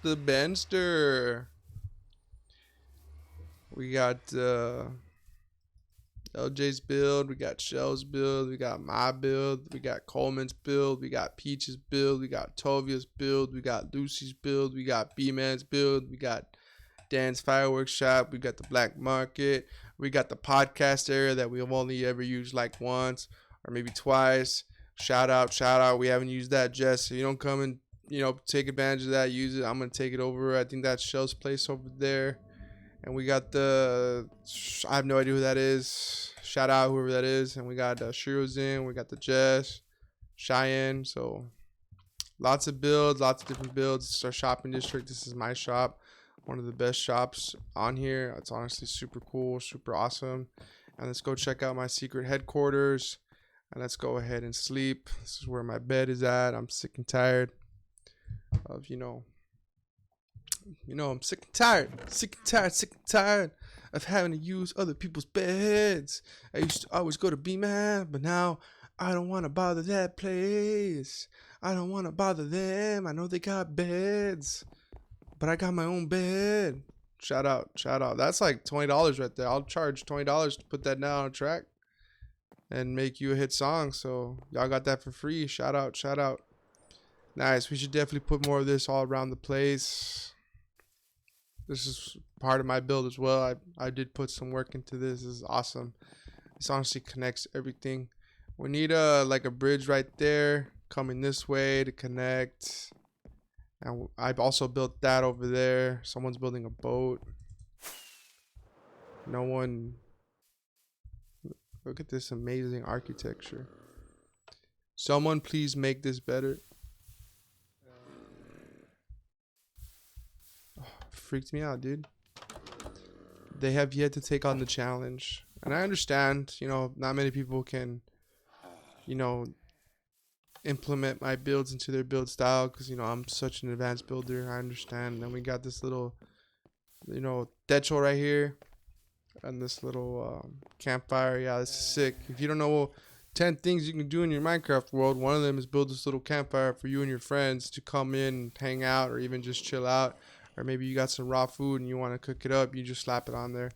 the Benster. We got LJ's build, we got Shell's build, we got my build, we got Coleman's build, we got Peach's build, we got Tovia's build, we got Lucy's build, we got B-Man's build, we got Dan's fireworks shop, we got the black market, we got the podcast area that we've only ever used like once or maybe twice. Shout out. We haven't used that, Jess. So you don't come and, take advantage of that, use it. I'm going to take it over. I think that's Shell's place over there. And we got I have no idea who that is. Shout out whoever that is. And we got Shiro's in. We got the Jess, Cheyenne. So lots of builds, lots of different builds. This is our shopping district. This is my shop. One of the best shops on here. It's honestly super cool, super awesome. And let's go check out my secret headquarters. And let's go ahead and sleep. This is where my bed is at. I'm sick and tired of, I'm sick and tired of having to use other people's beds. I used to always go to B-Man, but now I don't want to bother that place. I don't want to bother them. I know they got beds, but I got my own bed. Shout out. That's like $20 right there. I'll charge $20 to put that down on a track and make you a hit song. So y'all got that for free. Shout out. Nice. We should definitely put more of this all around the place. This is part of my build as well. I did put some work into this. This is awesome. This honestly connects everything. We need like a bridge right there coming this way to connect. And I've also built that over there. Someone's building a boat. No one. Look at this amazing architecture. Someone please make this better. Oh, freaked me out, dude. They have yet to take on the challenge. And I understand, not many people can, implement my builds into their build style because, I'm such an advanced builder. I understand. And then we got this little, techo right here. And this little campfire. Yeah, this is sick. If you don't know 10 things you can do in your Minecraft world, one of them is build this little campfire for you and your friends to come in, hang out, or even just chill out. Or maybe you got some raw food and you want to cook it up, you just slap it on there.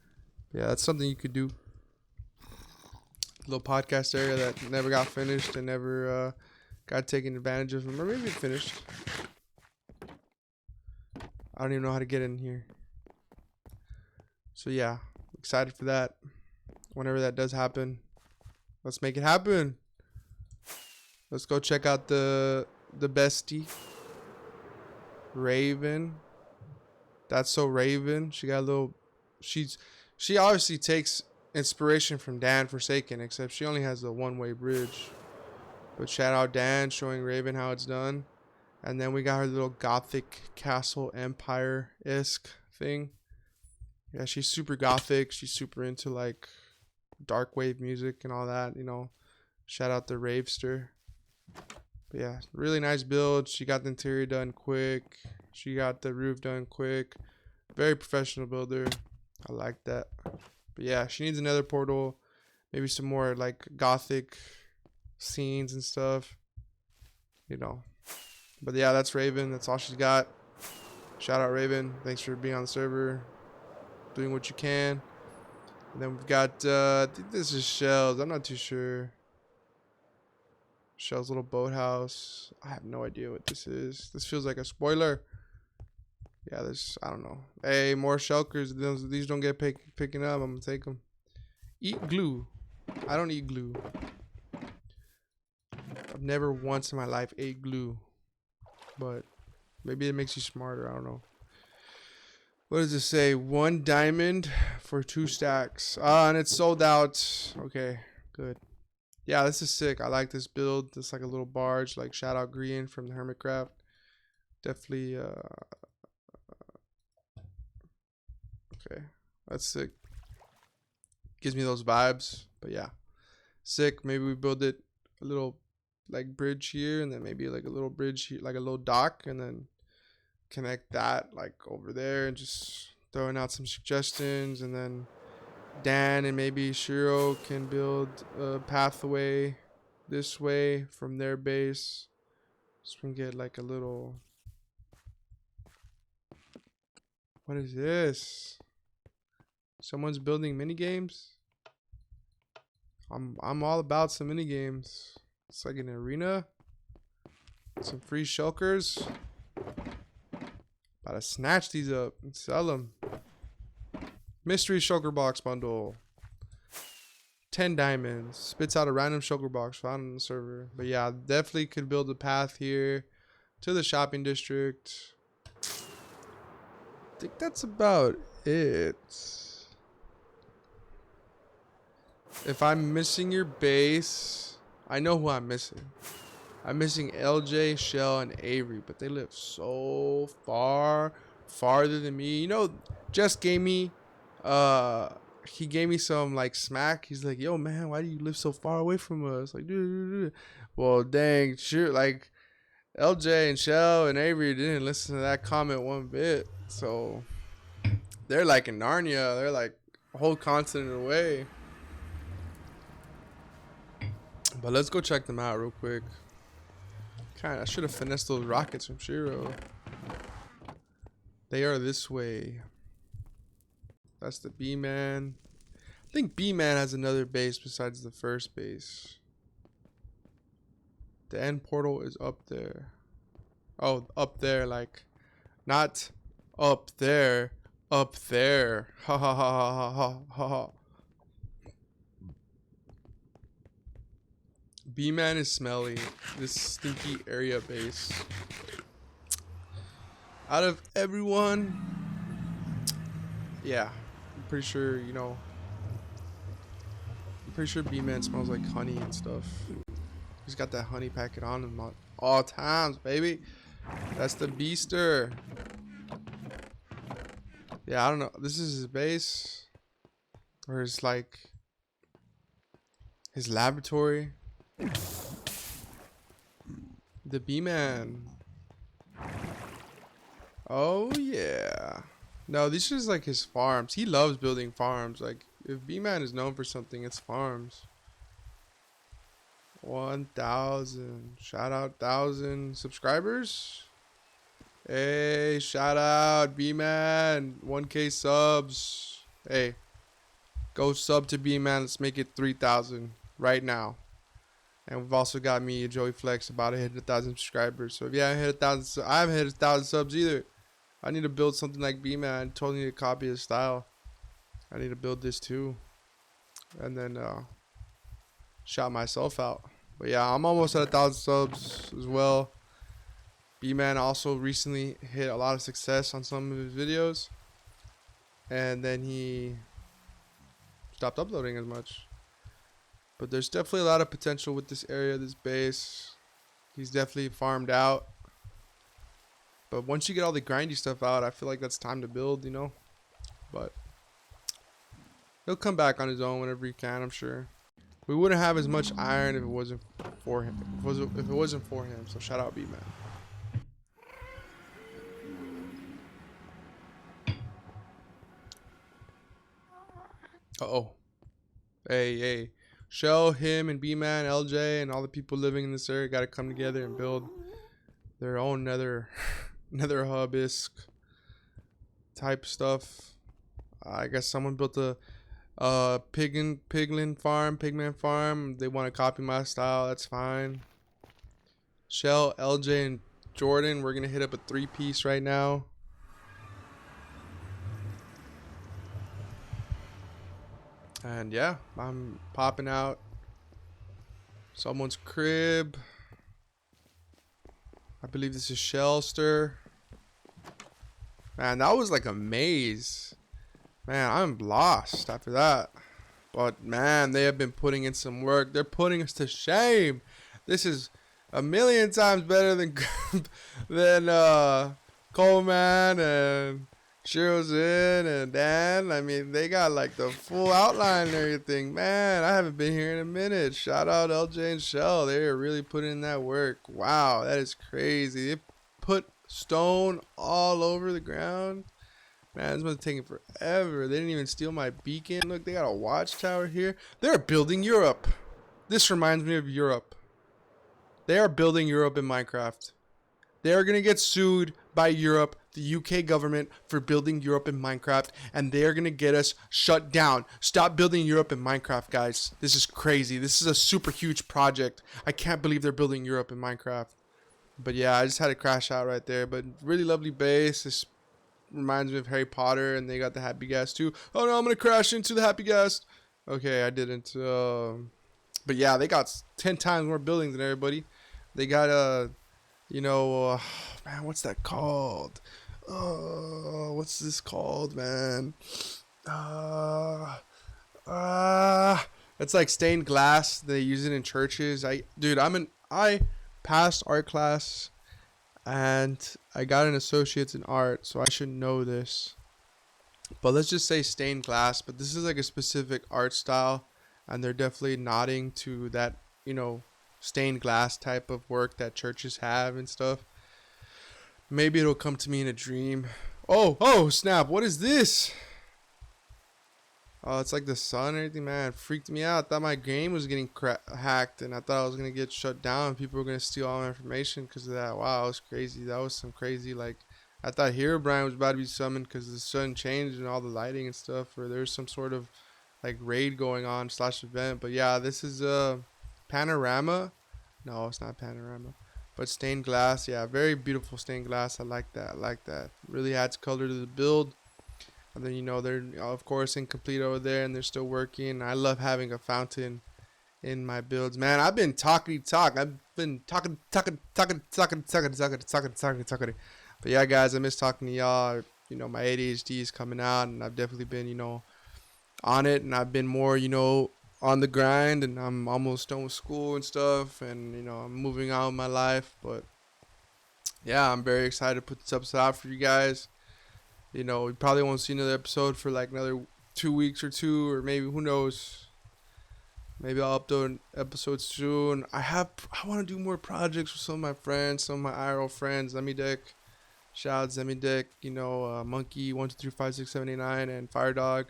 Yeah, that's something you could do. Little podcast area that never got finished and never got taken advantage of, or maybe it finished. I don't even know how to get in here. So yeah, excited for that. Whenever that does happen, let's make it happen. Let's go check out the bestie, Raven. That's so Raven. She got a little. She obviously takes inspiration from Dan Forsaken, except she only has the one-way bridge. But shout out Dan showing Raven how it's done. And then we got her little gothic castle empire-esque thing. Yeah, she's super gothic. She's super into like dark wave music and all that, you know. Shout out the Ravester. But yeah, really nice build. She got the interior done quick. She got the roof done quick. Very professional builder. I like that. But yeah, she needs another portal. Maybe some more like gothic scenes and stuff. You know. But yeah, that's Raven. That's all she's got. Shout out Raven. Thanks for being on the server. Doing what you can. And then we've got, I think this is Shell's. I'm not too sure. Shell's little boathouse. I have no idea what this is. This feels like a spoiler. Yeah, there's, I don't know. Hey, more shulkers. These don't get picking up. I'm going to take them. Eat glue. I don't eat glue. I've never once in my life ate glue. But maybe it makes you smarter. I don't know. What does it say? 1 diamond for 2 stacks. And it's sold out. Okay, good. Yeah, this is sick. I like this build. It's like a little barge. Like shout out Green from the Hermitcraft. Definitely. Okay, that's sick. Gives me those vibes. But yeah, sick. Maybe we build it a little like bridge here, and then maybe like a little bridge here, like a little dock, and then connect that like over there, and just throwing out some suggestions. And then Dan and maybe Shiro can build a pathway this way from their base, so we can get like a little. What is this? Someone's building mini games. I'm all about some mini games. It's like an arena. Some free shulkers. About to snatch these up and sell them. Mystery shulker box bundle. 10 diamonds. Spits out a random shulker box found on the server. But yeah, definitely could build a path here to the shopping district. I think that's about it. If I'm missing your base, I know who I'm missing. I'm missing LJ, Shell, and Avery, but they live so farther than me. You know, Jess gave me, he gave me some like smack. He's like, yo, man, why do you live so far away from us? Like, dude. Well, dang, sure. Like, LJ and Shell and Avery didn't listen to that comment one bit. So, they're like in Narnia. They're like a whole continent away. But let's go check them out real quick. I should have finessed those rockets from Shiro. They are this way. That's the B-Man. I think B-Man has another base besides the first base. The end portal is up there. Oh, up there, like not up there. Up there. Ha ha ha ha ha ha ha. B-Man is smelly. This stinky area base. Out of everyone, yeah, I'm pretty sure, you know, I'm pretty sure B-Man smells like honey and stuff. He's got that honey packet on him at all times, baby. That's the Beaster. Yeah, I don't know. This is his base. Or his, like, his laboratory. The B-Man. Oh yeah. No, these are just like his farms. He loves building farms. Like if B-Man is known for something, it's farms. 1,000. Shout out 1,000 subscribers. Hey, shout out B-Man. 1K subs. Hey, go sub to B-Man. Let's make it 3,000 right now. And we've also got me, JoeyFlex, about to hit 1,000 subscribers. So if you haven't hit 1,000, I haven't hit 1,000 subs either. I need to build something like B-Man. Totally need to copy his style. I need to build this too. And then shout myself out. But yeah, I'm almost at 1,000 subs as well. B-Man also recently hit a lot of success on some of his videos. And then he stopped uploading as much. But there's definitely a lot of potential with this area, this base. He's definitely farmed out. But once you get all the grindy stuff out, I feel like that's time to build, you know. But he'll come back on his own whenever he can, I'm sure. We wouldn't have as much iron if it wasn't for him. If it wasn't for him. So shout out B-Man. Uh-oh. Hey. Shell, him, and B-Man, LJ, and all the people living in this area got to come together and build their own nether hub-esque type stuff. I guess someone built a pigman farm. They want to copy my style. That's fine. Shell, LJ, and Jordan, we're going to hit up a 3-piece right now. And yeah, I'm popping out someone's crib. I believe this is Shellster. Man, that was like a maze. Man, I'm lost after that. But man, they have been putting in some work. They're putting us to shame. This is a million times better than Coleman and Shiro's in and Dan. I mean, they got like the full outline and everything. Man, I haven't been here in a minute. Shout out LJ and Shell. They are really putting in that work. Wow, that is crazy. They put stone all over the ground. Man, this must have taken forever. They didn't even steal my beacon. Look, they got a watchtower here. They're building Europe. This reminds me of Europe. They are building Europe in Minecraft. They are going to get sued by Europe, the UK government, for building Europe in Minecraft, and they are going to get us shut down. Stop building Europe in Minecraft, guys. This is crazy. This is a super huge project. I can't believe they're building Europe in Minecraft. But yeah, I just had to crash out right there. But really lovely base. This reminds me of Harry Potter, and they got the happy gas too. Oh no, I'm going to crash into the happy gas. Okay, I didn't. But yeah, they got 10 times more buildings than everybody. They got man, what's that called? What's this called, man? It's like stained glass. They use it in churches. I passed art class, and I got an associate's in art, so I should know this. But let's just say stained glass. But this is like a specific art style, and they're definitely nodding to that, stained glass type of work that churches have and stuff. Maybe it'll come to me in a dream. Oh snap, what is this? Oh, it's like the sun and everything. Man, it freaked me out. I thought my game was getting hacked, and I thought I was gonna get shut down. People were gonna steal all my information because of that. Wow, that was crazy. That was some crazy, like, I thought Herobrine was about to be summoned because the sun changed and all the lighting and stuff, or there's some sort of like raid going on / event. But yeah, this is panorama. No, it's not panorama, but stained glass. Yeah, very beautiful stained glass. I like that. Really adds color to the build. And then they're of course incomplete over there, and they're still working. I love having a fountain in my builds, man. I've been talking. I've been talking. But yeah, guys, I miss talking to y'all. My ADHD is coming out, and I've definitely been on it, and I've been more on the grind, and I'm almost done with school and stuff, and I'm moving on with my life. But yeah, I'm very excited to put this episode out for you guys. We probably won't see another episode for like another 2 weeks or two, or maybe, who knows, maybe I'll upload episodes soon. I want to do more projects with some of my friends, some of my IRL friends. Zemideck, shout out Zemideck, Monkey 1235679 and Firedog.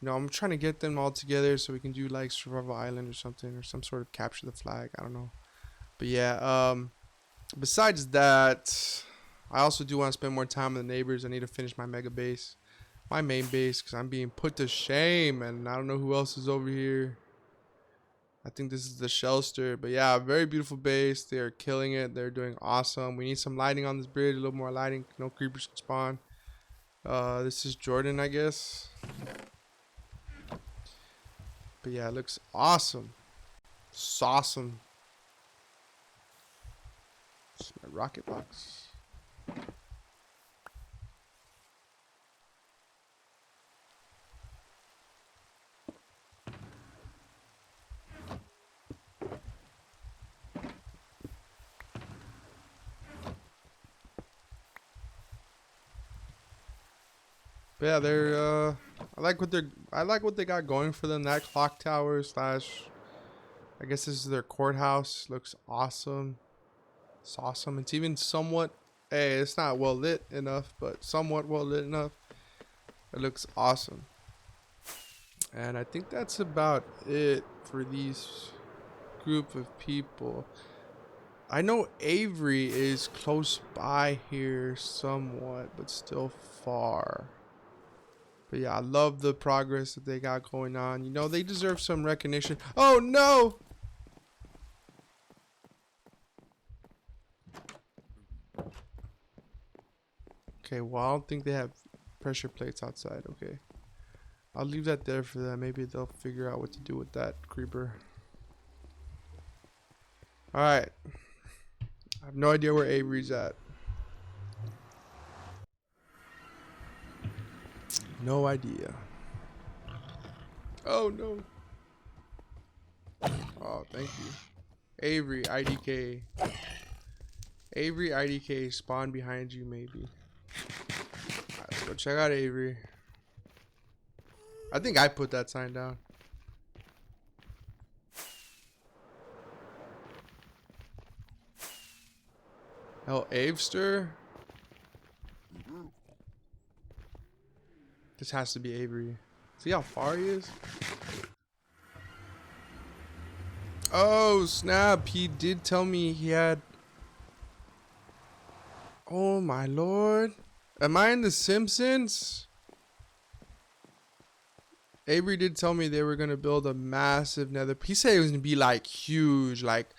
I'm trying to get them all together so we can do like Survival Island or something, or some sort of capture the flag. I don't know. But yeah, besides that, I also do want to spend more time with the neighbors. I need to finish my mega base, my main base, because I'm being put to shame, and I don't know who else is over here. I think this is the Shelster. But yeah, very beautiful base. They're killing it. They're doing awesome. We need some lighting on this bridge. A little more lighting. No creepers can spawn. This is Jordan, I guess. But yeah, it looks awesome. It's awesome. It's my rocket box. But yeah, they're I like what they got going for them. That clock tower slash, I guess this is their courthouse. Looks awesome. It's awesome. It's even somewhat, hey, it's not well lit enough, but somewhat well lit enough. It looks awesome. And I think that's about it for these group of people. I know Avery is close by here somewhat, but still far. But yeah, I love the progress that they got going on. You know, they deserve some recognition. Oh no! Okay, well, I don't think they have pressure plates outside. Okay, I'll leave that there for them. Maybe they'll figure out what to do with that creeper. Alright. I have no idea where Avery's at. No idea. Oh no. Oh, thank you. Avery, IDK. Avery, IDK, spawn behind you maybe. Alright, let's go check out Avery. I think I put that sign down. Hell, Avester? This has to be Avery. See how far he is? Oh, snap. He did tell me he had... Oh, my lord. Am I in The Simpsons? Avery did tell me they were going to build a massive nether... He said it was going to be, like, huge. Like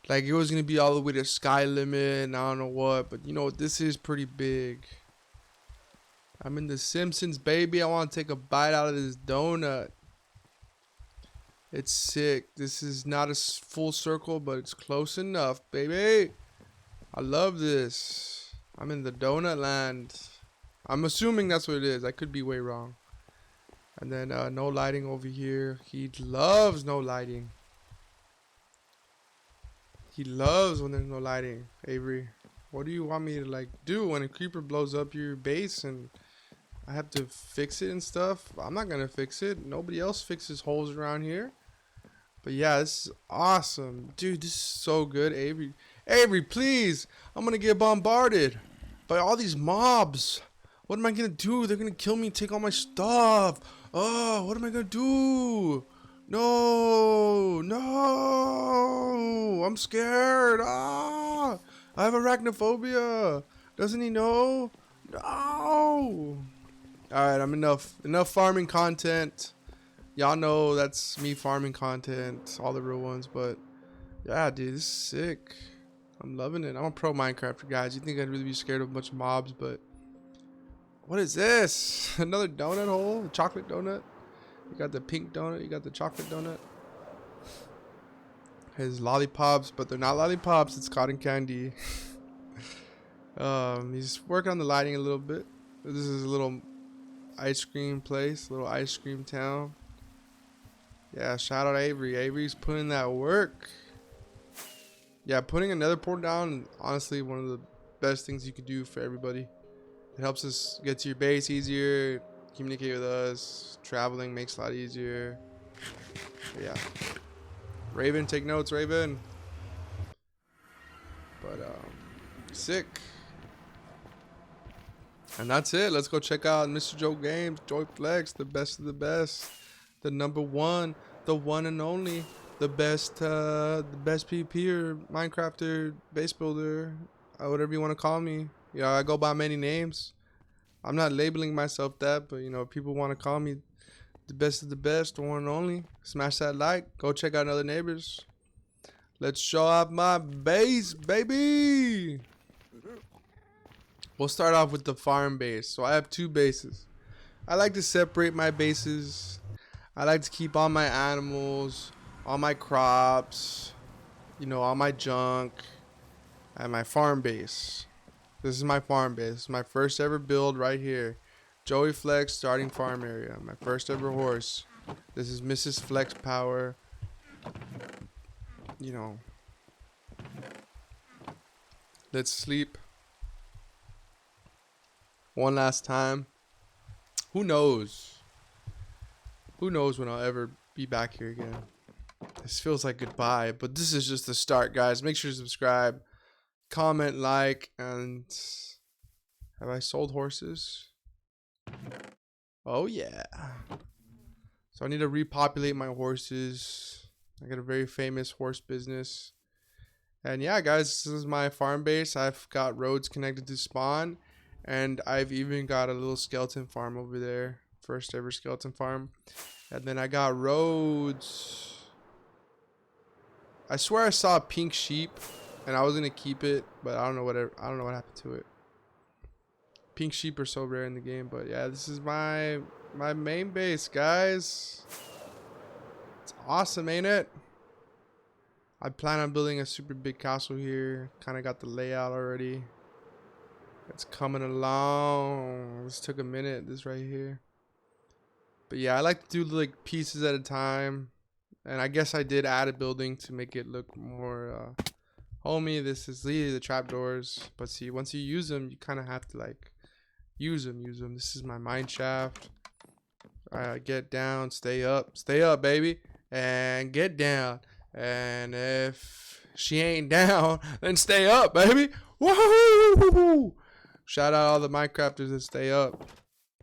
it was going to be all the way to sky limit and I don't know what. But, you know, this is pretty big. I'm in The Simpsons, baby. I want to take a bite out of this donut. It's sick. This is not a full circle, but it's close enough, baby. I love this. I'm in the donut land. I'm assuming that's what it is. I could be way wrong. And then no lighting over here. He loves no lighting. He loves when there's no lighting. Avery, what do you want me to like do when a creeper blows up your base and I have to fix it and stuff? I'm not gonna fix it. Nobody else fixes holes around here. But yeah, this is awesome. Dude, this is so good. Avery, please. I'm gonna get bombarded by all these mobs. What am I gonna do? They're gonna kill me and take all my stuff. Oh, what am I gonna do? No, I'm scared. Ah, I have arachnophobia. Doesn't he know? No. All right, I'm enough farming content. Y'all know that's me farming content, all the real ones. But yeah, dude, this is sick. I'm loving it. I'm a pro Minecrafter, guys. You think I'd really be scared of a bunch of mobs, but what is this? Another donut hole? A chocolate donut? You got the pink donut, you got the chocolate donut. His lollipops, but they're not lollipops, it's cotton candy. He's working on the lighting a little bit. This is a little ice cream place, little ice cream town. Yeah, shout out Avery. Avery's putting that work. Yeah, putting another port down, honestly, one of the best things you could do for everybody. It helps us get to your base easier, communicate with us. Traveling makes a lot easier. But yeah. Raven, take notes, Raven. But sick. And that's it. Let's go check out MrJoeGames, JoeyFlex, the best of the best, the number one, the one and only, the best PvPer, Minecrafter, base builder, whatever you want to call me. You know, I go by many names. I'm not labeling myself that, but you know, people want to call me The best of the best, the one and only. Smash that like. Go check out other neighbors. Let's show off my base, baby. We'll start off with the farm base. So I have 2 bases. I like to separate my bases. I like to keep all my animals, all my crops, you know, all my junk at my farm base. This is my farm base. This is my first ever build right here. JoeyFlex starting farm area. My first ever horse. This is Mrs. Flex Power. You know. Let's sleep. One last time. Who knows? Who knows when I'll ever be back here again? This feels like goodbye, but this is just the start, guys. Make sure to subscribe, comment, like, and have I sold horses? Oh yeah. So I need to repopulate my horses. I got a very famous horse business. And yeah, guys, this is my farm base. I've got roads connected to spawn. And I've even got a little skeleton farm over there. First ever skeleton farm. And then I got roads. I swear I saw a pink sheep. And I was gonna keep it. But I don't know what happened to it. Pink sheep are so rare in the game. But yeah, this is my main base, guys. It's awesome, ain't it? I plan on building a super big castle here. Kind of got the layout already. It's coming along. This took a minute, this right here. But yeah, I like to do like pieces at a time. And I guess I did add a building to make it look more homey. This is the trapdoors. But see, once you use them, you kind of have to like use them. This is my mine shaft. Get down, stay up, baby. And get down. And if she ain't down, then stay up, baby. Woohoo! Shout out all the Minecrafters that stay up.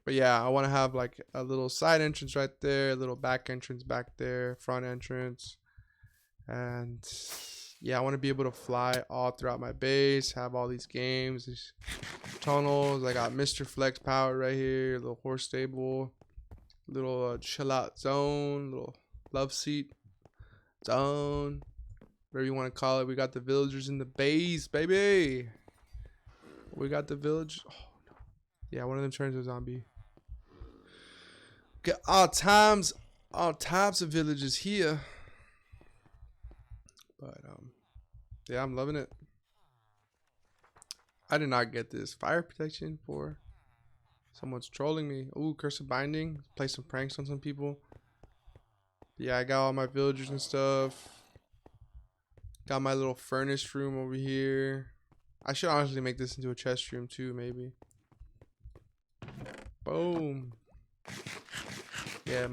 But yeah, I want to have like a little side entrance right there, a little back entrance back there, front entrance. And yeah, I want to be able to fly all throughout my base, have all these games, these tunnels. I got Mr. Flex Power right here, little horse stable, little chill out zone, little love seat zone, whatever you want to call it. We got the villagers in the base, baby. We got the village. Oh no. Yeah, one of them turns to a zombie. Get all types of villages here. But yeah, I'm loving it. I did not get this fire protection for someone's trolling me. Ooh, curse of binding. Play some pranks on some people. Yeah, I got all my villagers and stuff. Got my little furnace room over here. I should honestly make this into a chest room too, maybe. Boom. Yeah,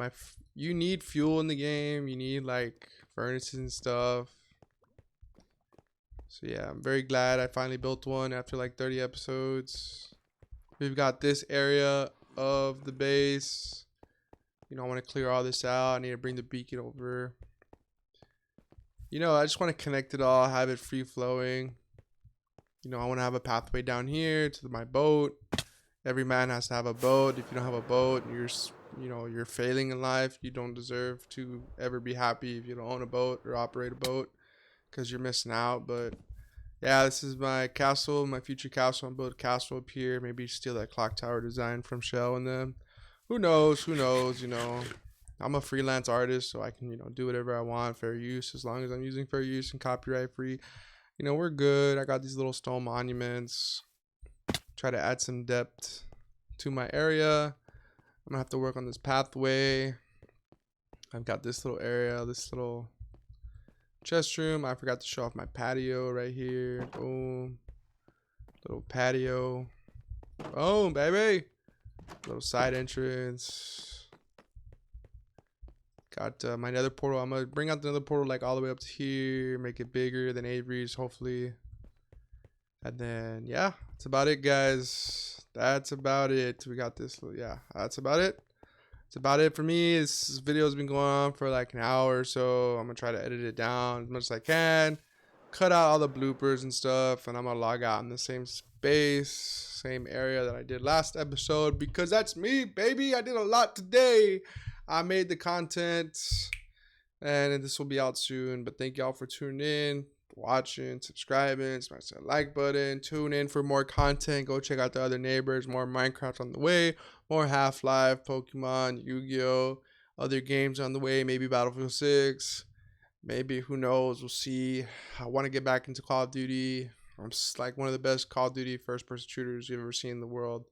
you need fuel in the game. You need like furnaces and stuff. So yeah, I'm very glad I finally built one after like 30 episodes. We've got this area of the base. You know, I want to clear all this out. I need to bring the beacon over. You know, I just want to connect it all, have it free flowing. You know, I want to have a pathway down here to my boat. Every man has to have a boat. If you don't have a boat, you're failing in life. You don't deserve to ever be happy if you don't own a boat or operate a boat, because you're missing out. But yeah, this is my castle, my future castle. I'm building a castle up here. Maybe steal that clock tower design from Shell and them. Who knows? You know, I'm a freelance artist, so I can, do whatever I want, fair use, as long as I'm using fair use and copyright free. You know, we're good. I got these little stone monuments. Try to add some depth to my area. I'm gonna have to work on this pathway. I've got this little area, this little chest room. I forgot to show off my patio right here. Boom. Little patio. Boom, baby. Little side entrance. Got my nether portal. I'm gonna bring out the nether portal like all the way up to here, make it bigger than Avery's, hopefully. And then yeah, that's about it, guys. That's about it. We got this. Yeah, that's about it. It's about it for me. This video has been going on for like an hour or so. I'm gonna try to edit it down as much as I can, cut out all the bloopers and stuff, and I'm gonna log out in the same space, same area that I did last episode, because that's me, baby. I did a lot today. I made the content, and this will be out soon. But thank y'all for tuning in, watching, subscribing, smash that like button. Tune in for more content. Go check out the other neighbors. More Minecraft on the way. More Half-Life, Pokemon, Yu-Gi-Oh, other games on the way. Maybe Battlefield 6. Maybe, who knows? We'll see. I want to get back into Call of Duty. I'm like one of the best Call of Duty first-person shooters you've ever seen in the world.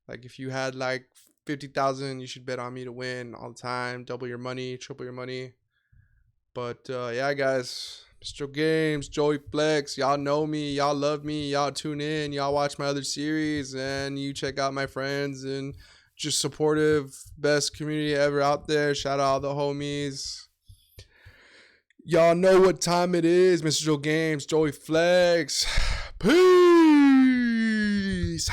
Like, if you had like 50,000, you should bet on me to win all the time. Double your money, triple your money. But yeah, guys, MrJoeGames, JoeyFlex, y'all know me, y'all love me, y'all tune in, y'all watch my other series, and you check out my friends and just supportive, best community ever out there. Shout out all the homies. Y'all know what time it is. MrJoeGames, JoeyFlex. Peace.